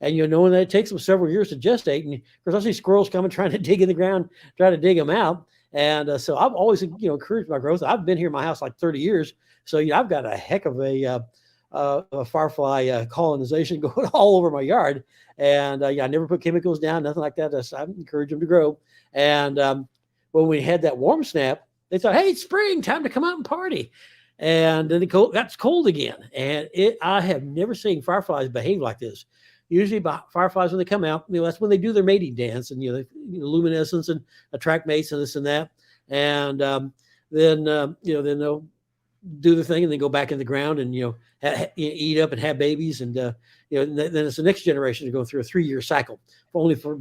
And knowing that it takes them several years to gestate, and of course I see squirrels coming trying to dig in the ground, trying to dig them out. And so I've always encouraged my growth. I've been here in my house like 30 years, so I've got a heck of a firefly colonization going all over my yard. And I never put chemicals down, nothing like that. I encourage them to grow. And when we had that warm snap, they thought, hey, it's spring, time to come out and party. And then it got cold again. And I have never seen fireflies behave like this. Usually fireflies, when they come out, that's when they do their mating dance, and luminescence and attract mates and this and that. And then they'll do the thing and then go back in the ground and eat up and have babies. And then it's the next generation to go through a 3-year cycle,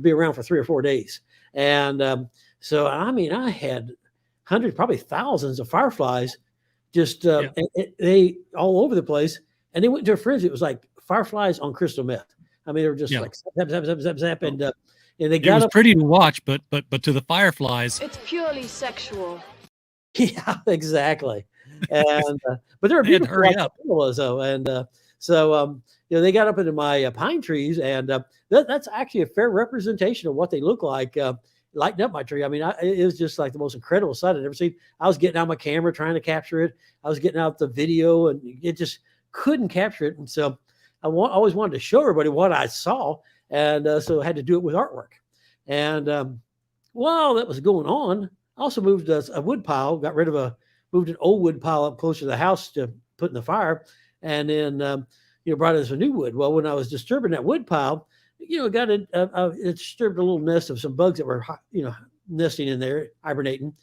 be around for 3 or 4 days. And so I had hundreds, probably thousands of fireflies, just they all over the place. And they went to a frenzy. It was like fireflies on crystal meth. I mean, they were just Yeah. like zap, zap, zap, zap, zap, and they It got was up. pretty to watch, but to the fireflies, It's purely sexual. Yeah, exactly. And but they were they had to beautiful hurry like up. the pillows, though, and so they got up into my pine trees, and that's actually a fair representation of what they look like. Lighting up my tree. I mean, it was just like the most incredible sight I'd ever seen. I was getting out my camera trying to capture it. I was getting out the video, and it just couldn't capture it. And so always wanted to show everybody what I saw, and so I had to do it with artwork. And while that was going on, I also moved a wood pile, moved an old wood pile up closer to the house to put in the fire, and then brought in some new wood. Well, when I was disturbing that wood pile, it disturbed a little nest of some bugs that were nesting in there, hibernating.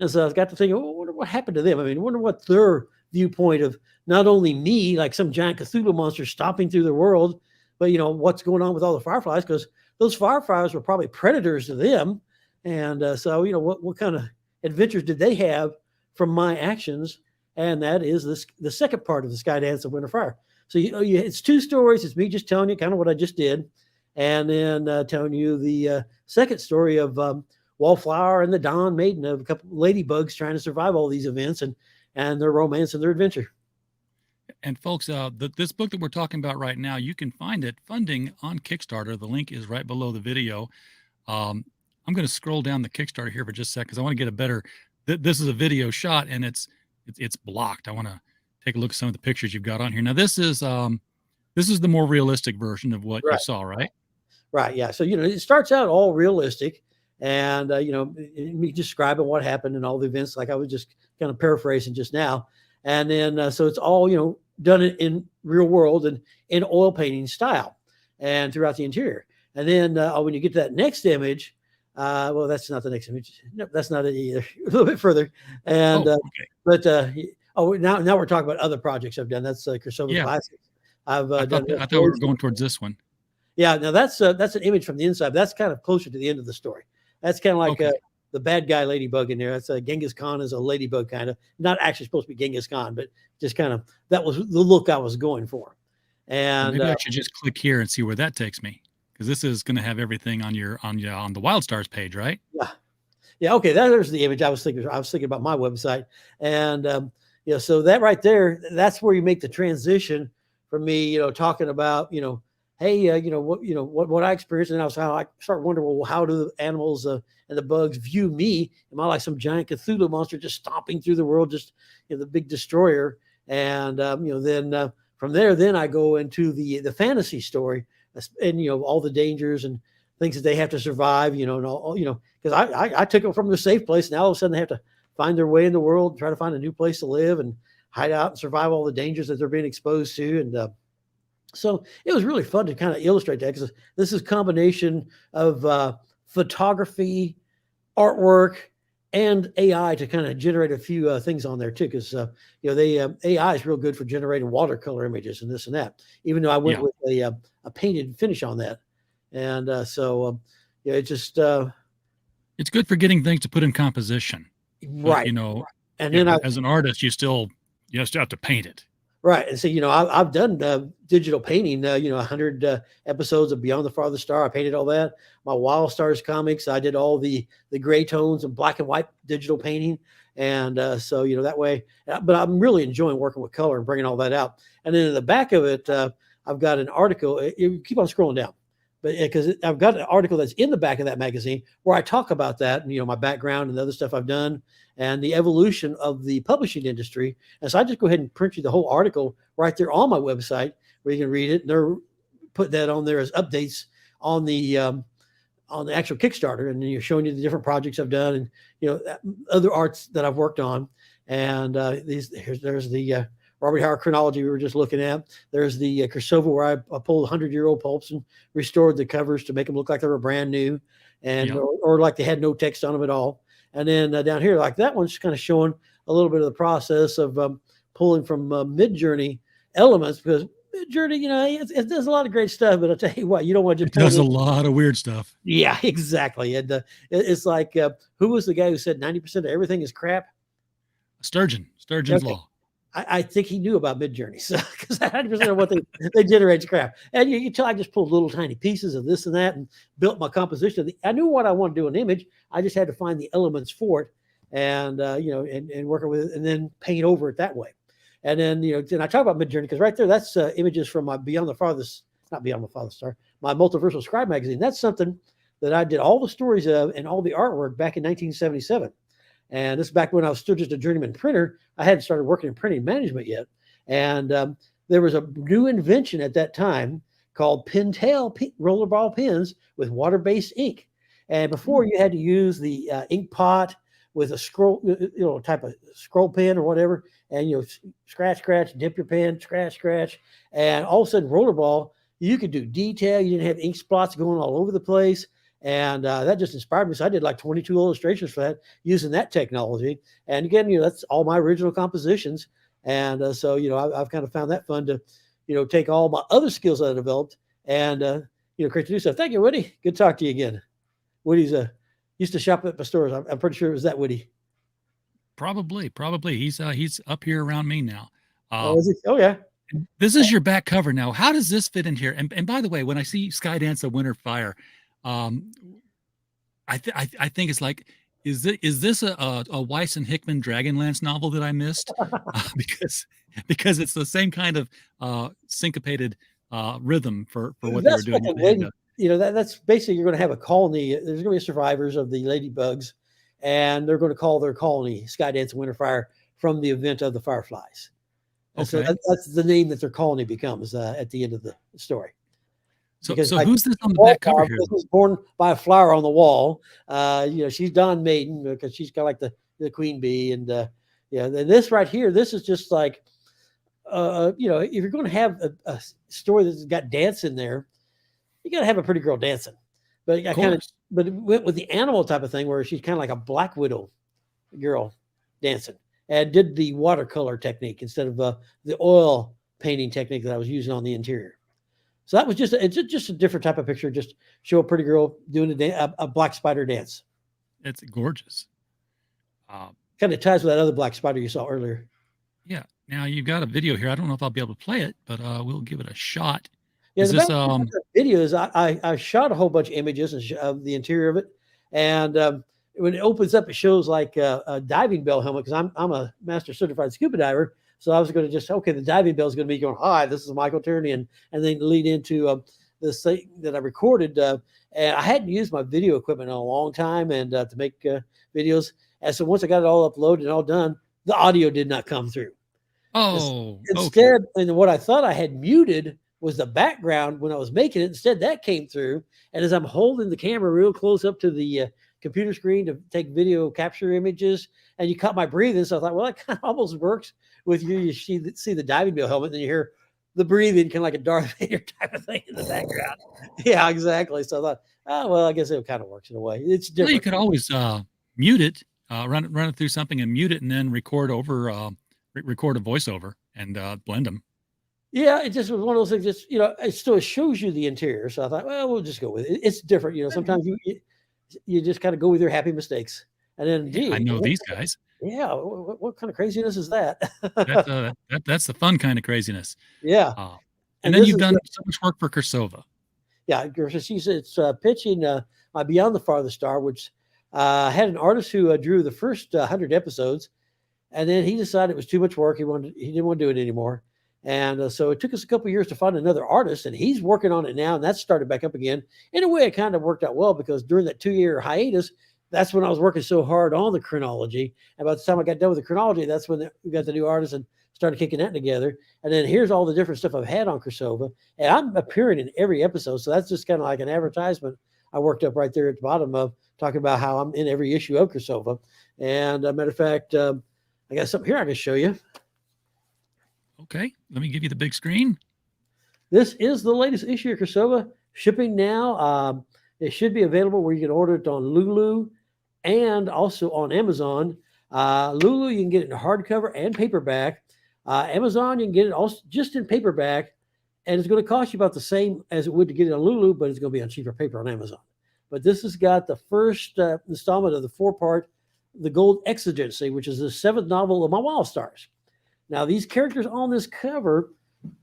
And so I got to thinking, I wonder what happened to them. I mean, I wonder what their viewpoint of not only me, like some giant Cthulhu monster stomping through the world, but what's going on with all the fireflies, because those fireflies were probably predators to them. And so what kind of adventures did they have from my actions? And that is the second part of the Skydance of Winterfire. So it's two stories. It's me just telling you kind of what I just did, and then telling you the second story of Wallflower and the Dawn Maiden, of a couple ladybugs trying to survive all these events and their romance and their adventure. And folks, this book that we're talking about right now, you can find it funding on Kickstarter. The link is right below the video. I'm going to scroll down the Kickstarter here for just a second because I want to get a better. This is a video shot, and it's blocked. I want to take a look at some of the pictures you've got on here. Now, this is the more realistic version of what you saw, right? Right. Yeah. So it starts out all realistic, and me describing what happened and all the events, like I was just kind of paraphrasing just now, and then so it's all done in real world and in oil painting style, and throughout the interior. And then when you get to that next image, well, that's not the next image. No, that's not it either. A little bit further, and okay. Now we're talking about other projects I've done. That's Krasova Classics. I thought we were going towards this one. Yeah, now that's an image from the inside. That's kind of closer to the end of the story. That's kind of like the bad guy ladybug in there. That's Genghis Khan is a ladybug, kind of not actually supposed to be Genghis Khan, but just kind of that was the look I was going for. And maybe I should just click here and see where that takes me, because this is going to have everything on the Wild Stars page, right? Yeah. Okay, there's the image I was thinking. I was thinking about my website, and so that right there, that's where you make the transition from me, talking about, hey, what I experienced, and that's how I start wondering, well, how do the animals and the bugs view me? Am I like some giant Cthulhu monster just stomping through the world, just the big destroyer? And then from there, then I go into the fantasy story, and all the dangers and things that they have to survive, and all, because I took them from the safe place. Now all of a sudden they have to find their way in the world, try to find a new place to live and hide out and survive all the dangers that they're being exposed to. And so it was really fun to kind of illustrate that, because this is a combination of photography, artwork, and AI to kind of generate a few things on there too. Because AI is real good for generating watercolor images and this and that. Even though I went with a painted finish on that, and it just it's good for getting things to put in composition, right? But, and then as an artist, you still have to paint it. Right. And so, I've done digital painting, 100 episodes of Beyond the Farthest Star. I painted all that. My Wild Stars comics, I did all the gray tones and black and white digital painting. And so, that way, but I'm really enjoying working with color and bringing all that out. And then in the back of it, I've got an article. You keep on scrolling down, but because I've got an article that's in the back of that magazine where I talk about that and, my background and the other stuff I've done and the evolution of the publishing industry. And so I just go ahead and print you the whole article right there on my website where you can read it. And they're putting that on there as updates on the actual Kickstarter, and then showing you the different projects I've done and, other arts that I've worked on. And there's the Robert Howard chronology we were just looking at. There's the Krasova where I pulled 100-year-old pulps and restored the covers to make them look like they were brand new, and or like they had no text on them at all. And then down here, like that one's kind of showing a little bit of the process of pulling from Midjourney elements, because Midjourney, it does a lot of great stuff, but I'll tell you what, you don't want to just... It does a lot of weird stuff. Yeah, exactly. And it's like, who was the guy who said 90% of everything is crap? Sturgeon's Law. I think he knew about Midjourney, so because 100% of what they generate is crap. And you tell I just pulled little tiny pieces of this and that and built my composition. I knew what I wanted to do in an image. I just had to find the elements for it, and and working with it, and then paint over it that way. And then then I talk about Midjourney because right there, that's images from my not Beyond the Farthest Star, my Multiversal Scribe magazine. That's something that I did all the stories of and all the artwork back in 1977. And this is back when I was still just a journeyman printer. I hadn't started working in printing management yet. And there was a new invention at that time called Pentel rollerball pens with water-based ink. And before you had to use the ink pot with a scroll, type of scroll pen or whatever. And, scratch, dip your pen, scratch. And all of a sudden, rollerball, you could do detail. You didn't have ink spots going all over the place. And that just inspired me. So I did like 22 illustrations for that using that technology. And again, that's all my original compositions. And so, I've kind of found that fun to, take all my other skills that I developed and, create new stuff. Thank you, Woody. Good to talk to you again. Woody's used to shop at my stores. I'm pretty sure it was that Woody. Probably. He's up here around me now. Is it? Oh yeah. This is your back cover now. How does this fit in here? And by the way, when I see Skydance of Winter Fire, I think it's like, is this a Weiss and Hickman Dragonlance novel that I missed? Because it's the same kind of syncopated rhythm for what they were doing. That's basically, you're going to have a colony. There's going to be survivors of the ladybugs, and they're going to call their colony Skydance of Winter Fire from the event of the Fireflies. And so that's the name that their colony becomes at the end of the story. So who's this on the back cover here? This was born by a flower on the wall. She's Dawn Maiden because she's kind of like the queen bee. And this right here, this is just like, if you're going to have a story that's got dance in there, you got to have a pretty girl dancing. But but it went with the animal type of thing where she's kind of like a Black Widow girl dancing, and did the watercolor technique instead of the oil painting technique that I was using on the interior. So that was just a different type of picture. Just show a pretty girl doing a black spider dance. It's gorgeous. Kind of ties with that other black spider you saw earlier. Yeah. Now you've got a video here. I don't know if I'll be able to play it, but we'll give it a shot. Yeah, the video is I shot a whole bunch of images of the interior of it, and when it opens up, it shows like a diving bell helmet because I'm a master certified scuba diver. So I was going to just, the diving bell is going to be going, hi, this is Michael Tierney, and then lead into this thing that I recorded. And I hadn't used my video equipment in a long time and to make videos. And so once I got it all uploaded and all done, the audio did not come through. Oh, instead, and what I thought I had muted was the background when I was making it. Instead, that came through. And as I'm holding the camera real close up to the computer screen to take video capture images, and you caught my breathing. So I thought, well, that kind of almost works with you. You see the diving bell helmet, and you hear the breathing, kind of like a Darth Vader type of thing in the background. Yeah, exactly. So I thought, I guess it kind of works in a way. It's different. Well, you could always mute it, run it through something and mute it, and then record a voiceover and blend them. Yeah, it just was one of those things. Just it still shows you the interior. So I thought, well, we'll just go with it. It's different. Sometimes you just kind of go with your happy mistakes. And then, I know these guys. Yeah, what kind of craziness is that? That's the fun kind of craziness. Yeah. And then you've done so much work for Kursova. Yeah, it's pitching my Beyond the Farthest Star, which had an artist who drew the first 100 episodes, and then he decided it was too much work. He didn't want to do it anymore. And so it took us a couple of years to find another artist, and he's working on it now, and that's started back up again. In a way, it kind of worked out well because during that 2-year hiatus, that's when I was working so hard on the chronology. And by the time I got done with the chronology, that's when we got the new artist and started kicking that together. And then here's all the different stuff I've had on Kursova. And I'm appearing in every episode. So that's just kind of like an advertisement I worked up right there at the bottom of talking about how I'm in every issue of Kursova. And a matter of fact, I got something here I can show you. Okay, let me give you the big screen. This is the latest issue of Kursova, shipping now. It should be available where you can order it on Lulu and also on Amazon. Lulu, you can get it in hardcover and paperback. Amazon, you can get it also just in paperback, and it's going to cost you about the same as it would to get it on Lulu, but it's going to be on cheaper paper on Amazon. But this has got the first installment of the 4-part The Gold Exigency, which is the 7th novel of my Wild Stars. Now, these characters on this cover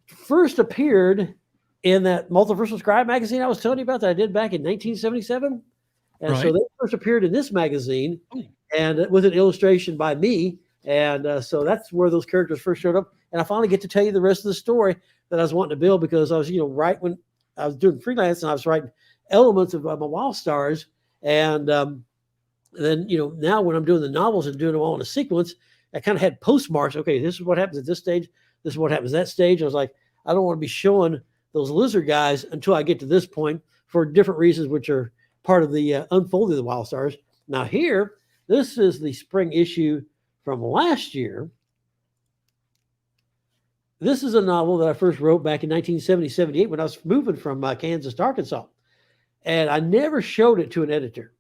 first appeared in that Multiversal Scribe magazine I was telling you about that I did back in 1977. And so Right. they first appeared in this magazine, Oh. and with an illustration by me. And so that's where those characters first showed up. And I finally get to tell you the rest of the story that I was wanting to build, because I was, right when I was doing freelance and I was writing elements of my Wild Stars. And then, now when I'm doing the novels and doing them all in a sequence, I kind of had postmarks. Okay, this is what happens at this stage. This is what happens at that stage. I was like, I don't want to be showing those lizard guys until I get to this point for different reasons, which are part of the unfolding of the Wild Stars. Now here, this is the spring issue from last year. This is a novel that I first wrote back in 1970, 78 when I was moving from Kansas to Arkansas. And I never showed it to an editor.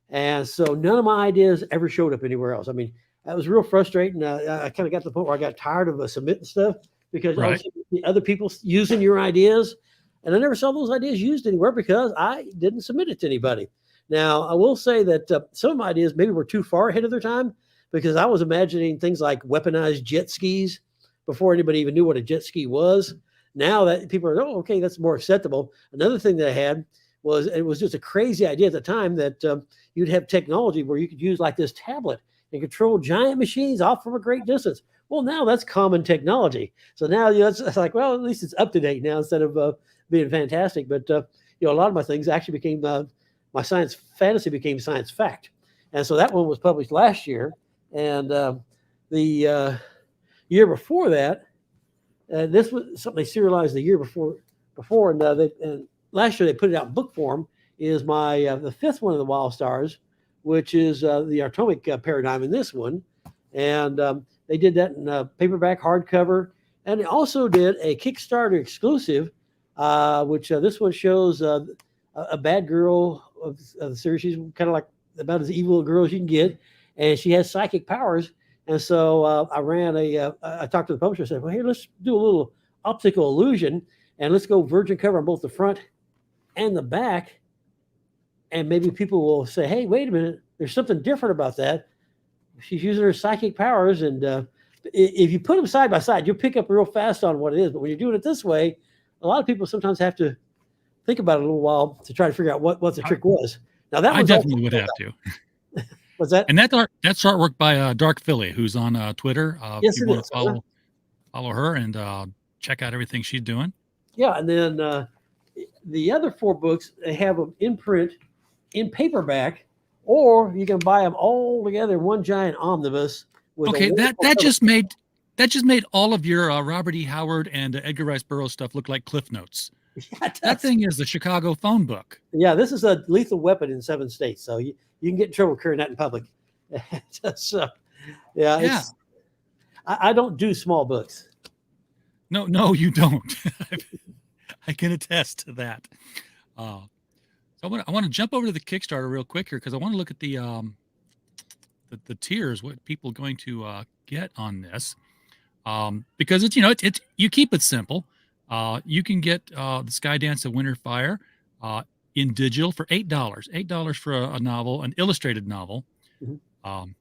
And so none of my ideas ever showed up anywhere else. I mean, that was real frustrating. I kind of got to the point where I got tired of submitting stuff because I was seeing other people using your ideas. And I never saw those ideas used anywhere because I didn't submit it to anybody. Now, I will say that some of my ideas maybe were too far ahead of their time, because I was imagining things like weaponized jet skis before anybody even knew what a jet ski was. Now that people are, oh, okay, that's more acceptable. Another thing that I had was, it was just a crazy idea at the time, that you'd have technology where you could use like this tablet and control giant machines off from a great distance. Well, now that's common technology. So now it's like, well, at least it's up to date now instead of being fantastic. But a lot of my things actually became my science fantasy became science fact, and so that one was published last year. And the year before that, this was something they serialized the year before, and last year they put it out in book form. Is my the fifth one of the Wild Stars, which is the atomic paradigm in this one, and they did that in paperback hardcover, and they also did a Kickstarter exclusive, which this one shows a bad girl of the series. She's kind of like about as evil a girl as you can get, and she has psychic powers. And so I talked to the publisher and said, well, here, let's do a little optical illusion, and let's go virgin cover on both the front and the back. And maybe people will say, hey, wait a minute, there's something different about that. She's using her psychic powers. And if you put them side by side, you'll pick up real fast on what it is. But when you're doing it this way, a lot of people sometimes have to think about it a little while to try to figure out what the trick was. Now that I definitely would have to. What's that? And that's artwork by Dark Philly, who's on Twitter. Yes, if you it want is. to follow her and check out everything she's doing. Yeah, and then the other four books, they have them in print, in paperback, or you can buy them all together in one giant omnibus. Okay, that just made all of your Robert E. Howard and Edgar Rice Burroughs stuff look like Cliff Notes. Yeah, That thing is the Chicago phone book. Yeah, this is a lethal weapon in 7 states, so you can get in trouble carrying that in public. So, yeah. I don't do small books. No, you don't. I can attest to that. So I want to jump over to the Kickstarter real quick here, because I want to look at the tiers, what people are going to get on this, because it's it's you keep it simple. You can get the Skydance of Winterfire in digital for $8 for a novel, an illustrated novel. Mm-hmm.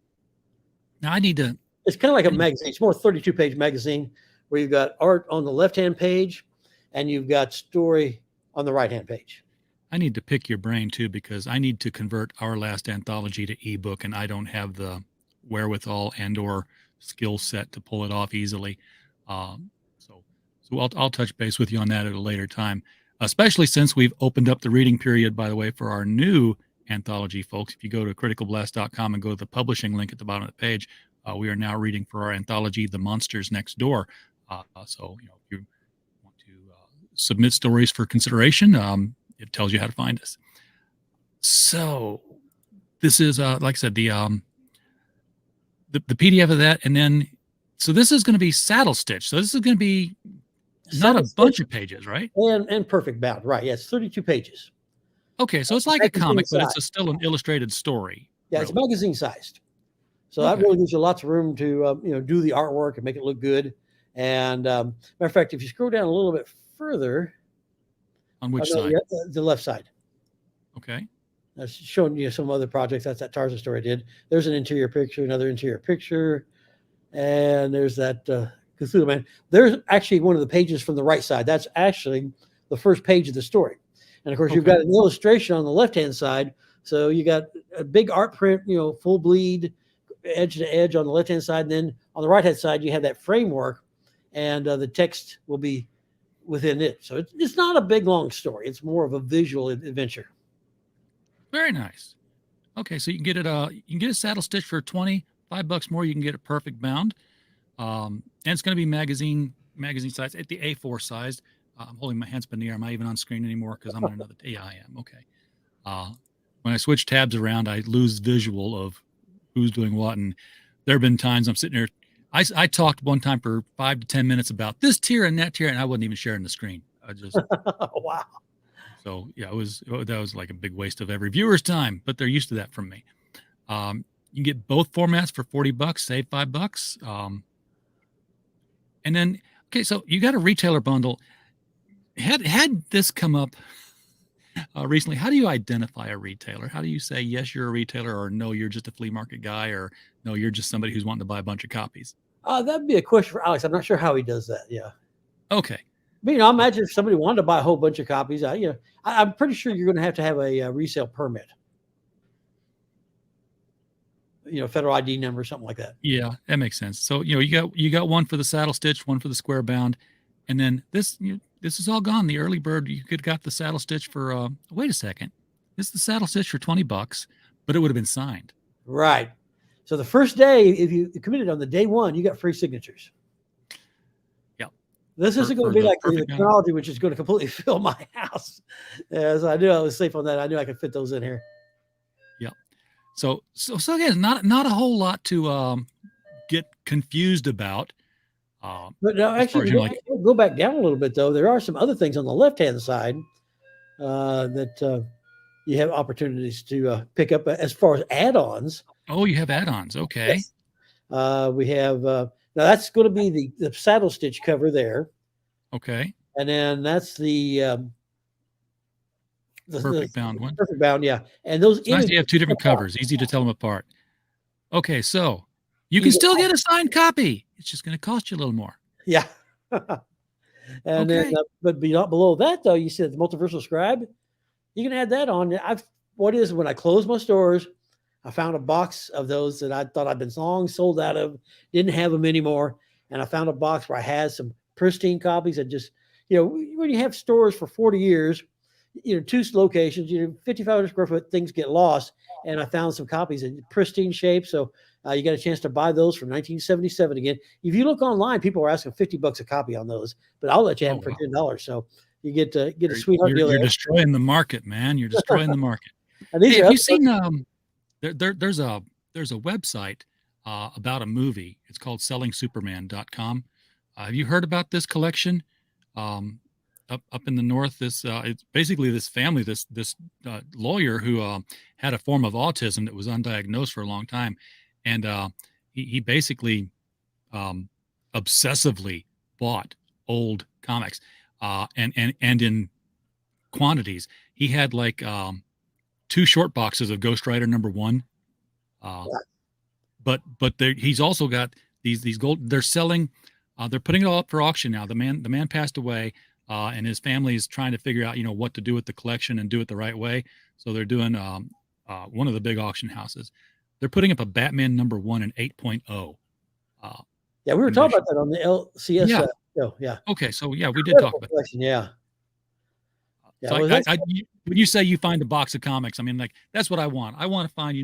Now I need to. It's kind of like a magazine. It's more 32-page magazine where you've got art on the left-hand page and you've got story on the right-hand page. I need to pick your brain too, because I need to convert our last anthology to ebook, and I don't have the wherewithal and/or skill set to pull it off easily. So I'll touch base with you on that at a later time, especially since we've opened up the reading period, by the way, for our new anthology, folks. If you go to criticalblast.com and go to the publishing link at the bottom of the page, we are now reading for our anthology, The Monsters Next Door. So if you want to submit stories for consideration, it tells you how to find us. So this is, like I said, the PDF of that. And then, so this is going to be saddle stitch. So this is going to be not a bunch of pages, right? And perfect bound. Right. Yeah. It's 32 pages. Okay. So it's like a comic, but it's still an illustrated story. Yeah. really. It's magazine sized. So that really gives you lots of room to, do the artwork and make it look good. And matter of fact, if you scroll down a little bit further, On which side? The left side. Okay. That's showing you some other projects. That's that Tarzan story I did. There's an interior picture, another interior picture, and there's that Cthulhu Man. There's actually one of the pages from the right side. That's actually the first page of the story. And of course, you've got an illustration on the left-hand side. So you got a big art print, full bleed, edge to edge on the left-hand side. And then on the right-hand side, you have that framework, and the text will be within it. So it's not a big, long story. It's more of a visual adventure. Very nice. Okay, so you can get it. You can get a saddle stitch for $25 more. You can get it perfect bound, and it's going to be magazine size at the A4 size. I'm holding my hands up in the air. Am I even on screen anymore? Because I'm on another. Yeah, I am. Okay. When I switch tabs around, I lose visual of who's doing what. And there have been times I'm sitting there. I talked one time for 5 to 10 minutes about this tier and that tier, and I wasn't even sharing the screen. I just Wow. So yeah, that was like a big waste of every viewer's time, but they're used to that from me. You can get both formats for $40, save $5. And then, okay, so you got a retailer bundle. Had this come up recently, how do you identify a retailer? How do you say, yes, you're a retailer, or no, you're just a flea market guy, or no, you're just somebody who's wanting to buy a bunch of copies? That'd be a question for Alex. I'm not sure how he does that. Yeah. Okay. But, I imagine if somebody wanted to buy a whole bunch of copies, I'm pretty sure you're going to have a resale permit. Federal ID number, something like that. Yeah, that makes sense. So, you got one for the saddle stitch, one for the square bound, and then this is all gone. The early bird, you could have got the saddle stitch for wait a second. This is the saddle stitch for $20, but it would have been signed. Right. So the first day, if you committed on the day one, you got free signatures. Yep. This isn't going to be like the technology, which is going to completely fill my house. So I knew I was safe on that. I knew I could fit those in here. Yeah. So again, not a whole lot to get confused about. But no, actually, go back down a little bit, though. There are some other things on the left-hand side that you have opportunities to pick up as far as add-ons. Oh, you have add-ons. Okay. Yes. We have now that's going to be the saddle stitch cover there. Okay. And then that's the perfect bound one. Perfect bound, yeah. And those it's nice to have two different covers, easy to tell them apart. Okay, so you can still get a signed copy. It's just going to cost you a little more. Yeah. And then, but below that, though, you said the Multiversal Scribe. You can add that on. When I closed my stores, I found a box of those that I thought I'd been long sold out of, didn't have them anymore. And I found a box where I had some pristine copies that just, when you have stores for 40 years, 2 locations, 5,500 square foot, things get lost. And I found some copies in pristine shape. So you got a chance to buy those from 1977 again. If you look online, people are asking $50 a copy on those, but I'll let you have them for $10. So you get a sweetheart deal. You're destroying the market, man. You're destroying the market. Hey, have you seen there's a website about a movie. It's called sellingsuperman.com. Have you heard about this collection? Up in the north, it's basically this family, this lawyer who had a form of autism that was undiagnosed for a long time, and he basically obsessively bought old comics, and in quantities. He had like 2 short boxes of Ghost Rider #1, but he's also got these gold. They're selling. They're putting it all up for auction now. The man passed away. And his family is trying to figure out, what to do with the collection and do it the right way. So they're doing one of the big auction houses. They're putting up a Batman #1 in 8.0. Yeah, we were talking about that on the LCS show. Yeah. Okay, so yeah, we did talk about that. Yeah. So when you say you find a box of comics, I mean, like, that's what I want. I want to find,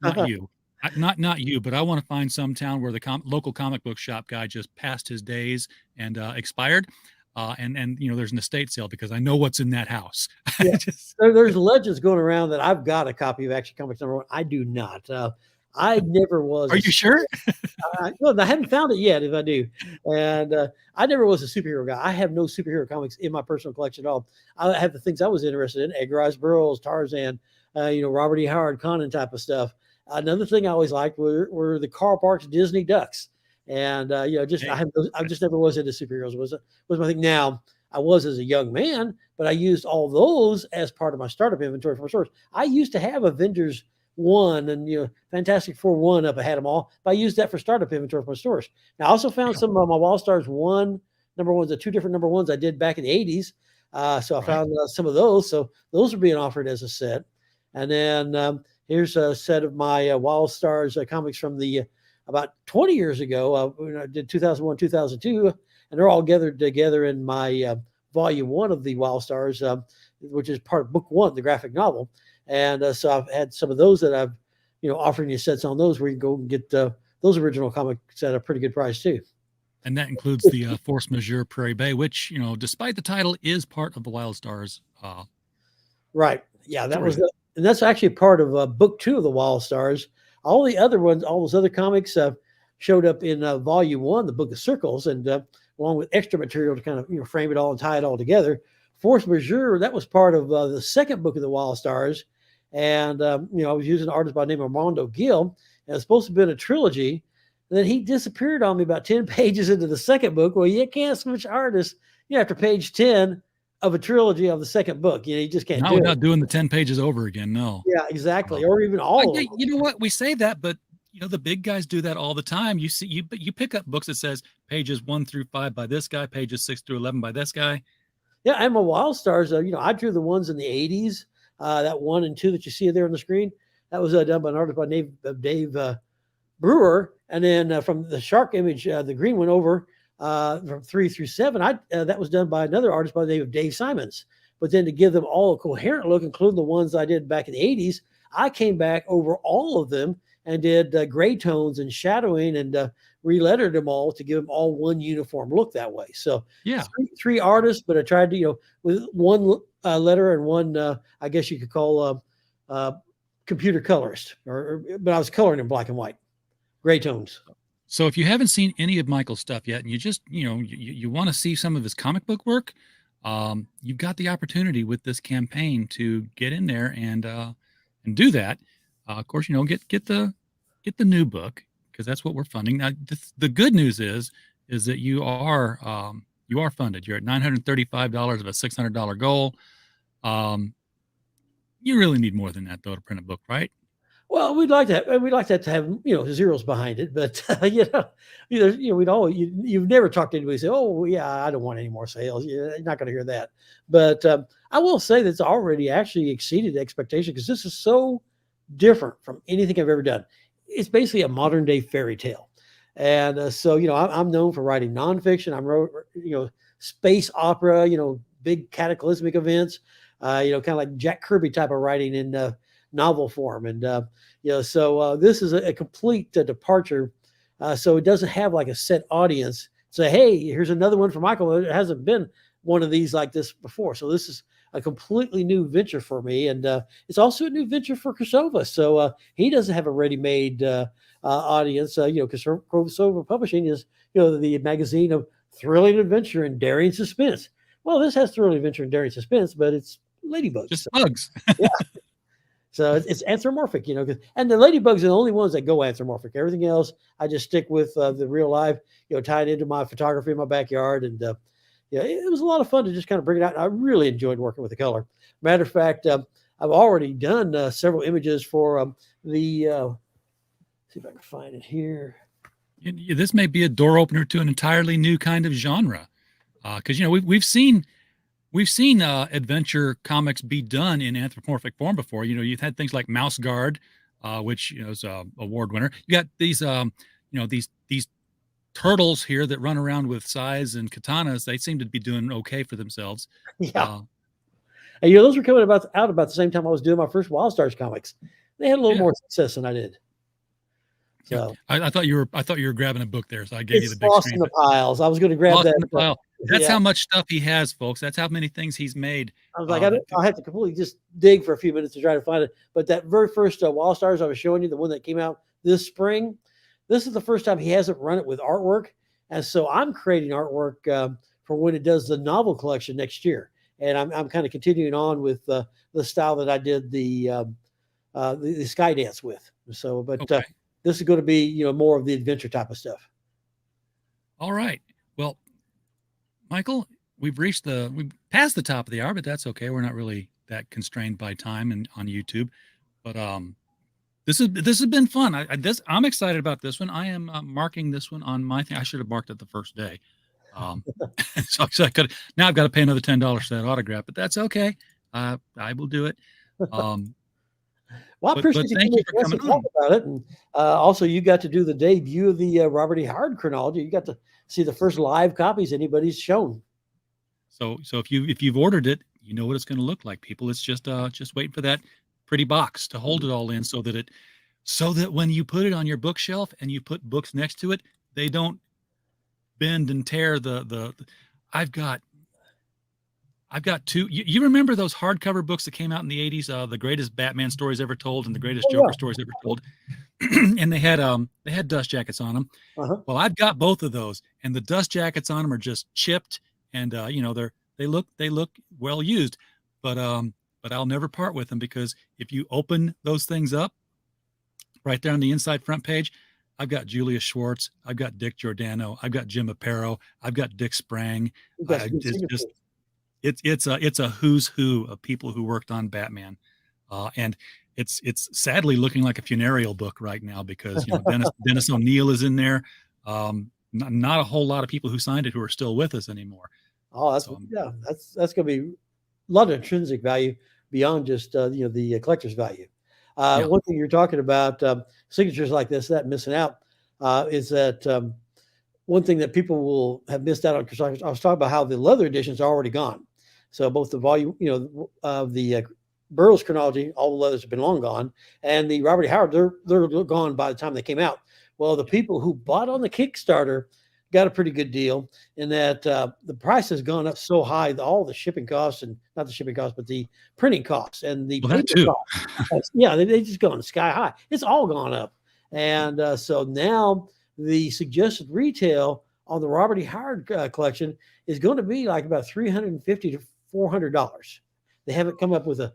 not you. Not you, but I want to find some town where the local comic book shop guy just passed his days and expired. And there's an estate sale because I know what's in that house. Yeah. There's legends going around that I've got a copy of Action Comics #1. I do not. I never was. Are you sure? Well, I haven't found it yet. If I do, and I never was a superhero guy. I have no superhero comics in my personal collection at all. I have the things I was interested in: Edgar Rice Burroughs, Tarzan, Robert E. Howard, Conan type of stuff. Another thing I always liked were the Carl Barks Disney Ducks. And I just never was into superheroes. Was my thing. Now I was as a young man, but I used all those as part of my startup inventory for my stores. I used to have Avengers 1 and Fantastic Four 1 up. I had them all. But I used that for startup inventory for my stores. Now I also found some of my WildStars number ones, the 2 different number ones I did back in the 80s. So I found some of those. So those are being offered as a set. And then here's a set of my WildStars comics from the about 20 years ago. When I did 2001, 2002, and they're all gathered together in my volume 1 of the WildStars, which is part of book 1, the graphic novel. And so I've had some of those that I've, offering you sets on those where you can go and get those original comics at a pretty good price too. And that includes the Force Majeure Prairie Bay, which, despite the title, is part of the WildStars. Right. Yeah, that was, and that's actually part of book 2 of the WildStars. All the other ones, all those other comics showed up in volume 1, the Book of Circles, and along with extra material to kind of, frame it all and tie it all together. Force Majeure, that was part of the second book of the WildStars. And, I was using an artist by the name of Armando Gil, and it was supposed to have been a trilogy. And then he disappeared on me about 10 pages into the second book. Well, you can't switch artists, after page 10 of a trilogy of the second book. You just can't do it. Not doing the 10 pages over again, no. Yeah, exactly. Or even all of them. You know what? We say that, but, the big guys do that all the time. You see, you pick up books that says pages 1 through 5 by this guy, pages 6 through 11 by this guy. Yeah, and my WildStars, I drew the ones in the 80s. That 1 and 2 that you see there on the screen, that was done by an artist by name of Dave Brewer. And then from the shark image, the green one over from 3 through 7, that was done by another artist by the name of Dave Simons. But then to give them all a coherent look, including the ones I did back in the 80s, I came back over all of them and did gray tones and shadowing and relettered them all to give them all one uniform look that way. So yeah, three artists, but I tried to, with one letter and one, I guess you could call computer colorist, but I was coloring in black and white, gray tones. So if you haven't seen any of Michael's stuff yet, and you just, you want to see some of his comic book work, you've got the opportunity with this campaign to get in there and do that. Of course, get the new book, because that's what we're funding. Now, the good news is that you are funded. You're at $935 of a $600 goal. You really need more than that, though, to print a book, right? Well, we'd like that to have zeros behind it, but you've never talked to anybody say, oh yeah, I don't want any more sales. You're not going to hear that. But I will say that it's already actually exceeded expectation, because this is so different from anything I've ever done. It's basically a modern day fairy tale. And so, I'm known for writing nonfiction. I wrote, space opera, big cataclysmic events, kind of like Jack Kirby type of writing in novel form. And, so this is a complete departure. So it doesn't have like a set audience. Say, hey, here's another one for Michael. There hasn't been one of these like this before. So this is a completely new venture for me. And it's also a new venture for Kosova. So he doesn't have a ready-made audience, because Kosova Publishing is, the magazine of thrilling adventure and daring suspense. Well, this has thrilling adventure and daring suspense, but it's ladybugs. Just bugs. Yeah. So it's anthropomorphic, and the ladybugs are the only ones that go anthropomorphic. Everything else, I just stick with the real life, tied into my photography in my backyard. And it was a lot of fun to just kind of bring it out. I really enjoyed working with the color. Matter of fact, I've already done several images for see if I can find it here. This may be a door opener to an entirely new kind of genre, because we've seen adventure comics be done in anthropomorphic form before. You've had things like Mouse Guard, which is a award winner. You got these these turtles here that run around with scythes and katanas. They seem to be doing okay for themselves. Yeah. And those were coming out about the same time I was doing my first WildStars comics. They had a little more success than I did. So I thought you were grabbing a book there, so I gave you the big lost screen. in the piles. I was going to grab that. In the pile. That's how much stuff he has, folks. That's how many things he's made. I was like, I'll have to completely just dig for a few minutes to try to find it. But that very first WildStars I was showing you, the one that came out this spring, this is the first time he hasn't run it with artwork. And so I'm creating artwork for when it does the novel collection next year. And I'm kind of continuing on with the style that I did the Skydance with. So, but this is going to be, more of the adventure type of stuff. All right. Well, Michael, we've passed the top of the hour, but that's okay. We're not really that constrained by time and on YouTube. But This has been fun. I'm excited about this one. I am marking this one on my thing. I should have marked it the first day. So I could now I've got to pay another $10 for that autograph, but that's okay. I will do it. Well, I appreciate you thank you for coming talk about it, and also you got to do the debut of the Robert E. Howard chronology. You got to see the first live copies anybody's shown. So if you've ordered it, you know what it's going to look like, people. It's just waiting for that pretty box to hold it all in, so that when you put it on your bookshelf and you put books next to it, they don't bend and tear the I've got two. You remember those hardcover books that came out in the 80s, the greatest Batman stories ever told and the greatest Joker stories ever told, and they had dust jackets on them. Well, I've got both of those, and the dust jackets on them are just chipped, and they look well used, but I'll never part with them, because if you open those things up, right there on the inside front page, I've got Julius Schwartz, I've got Dick Giordano, I've got Jim Aparo, I've got Dick Sprang. It's a who's who of people who worked on Batman, and it's sadly looking like a funereal book right now, because Dennis O'Neil is in there. Not a whole lot of people who signed it who are still with us anymore. Oh, that's going to be a lot of intrinsic value beyond just the collector's value. One thing you're talking about, signatures like this, that missing out, is that one thing that people will have missed out on, because I was talking about how the leather editions are already gone. So both the volume, of the Burroughs chronology, all the leathers have been long gone, and the Robert E. Howard, they're gone by the time they came out. Well, the people who bought on the Kickstarter got a pretty good deal, in that the price has gone up so high, all the shipping costs, and not the shipping costs, but the printing costs and the that too. Costs, they just gone sky high. It's all gone up, and so now the suggested retail on the Robert E. Howard collection is going to be like about $350 to $400. They haven't come up with a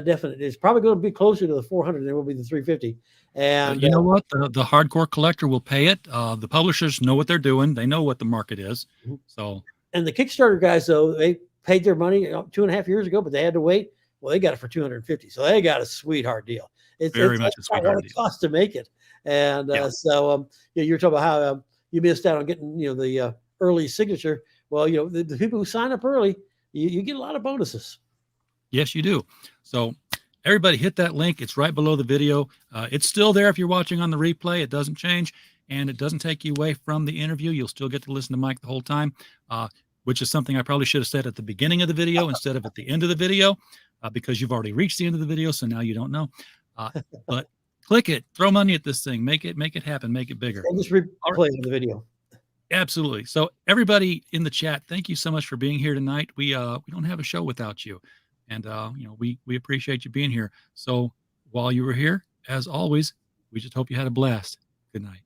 definite. It's probably going to be closer to the 400 than it will be the 350. And you know what? The hardcore collector will pay it. The publishers know what they're doing. They know what the market is. So, and the Kickstarter guys, though, they paid their money 2.5 years ago, but they had to wait. Well, they got it for $250, so they got a sweetheart deal. It's very much a sweetheart what it costs to make it. And so you're talking about how you missed out on getting the early signature. Well, the people who sign up early, you get a lot of bonuses. Yes, you do. So everybody hit that link. It's right below the video. It's still there if you're watching on the replay. It doesn't change, and it doesn't take you away from the interview. You'll still get to listen to Mike the whole time, which is something I probably should have said at the beginning of the video instead of at the end of the video, because you've already reached the end of the video, so now you don't know. But click it, throw money at this thing, make it happen, make it bigger. And just replay the video. Absolutely. So everybody in the chat, thank you so much for being here tonight. We don't have a show without you. And, we appreciate you being here. So while you were here, as always, we just hope you had a blast. Good night.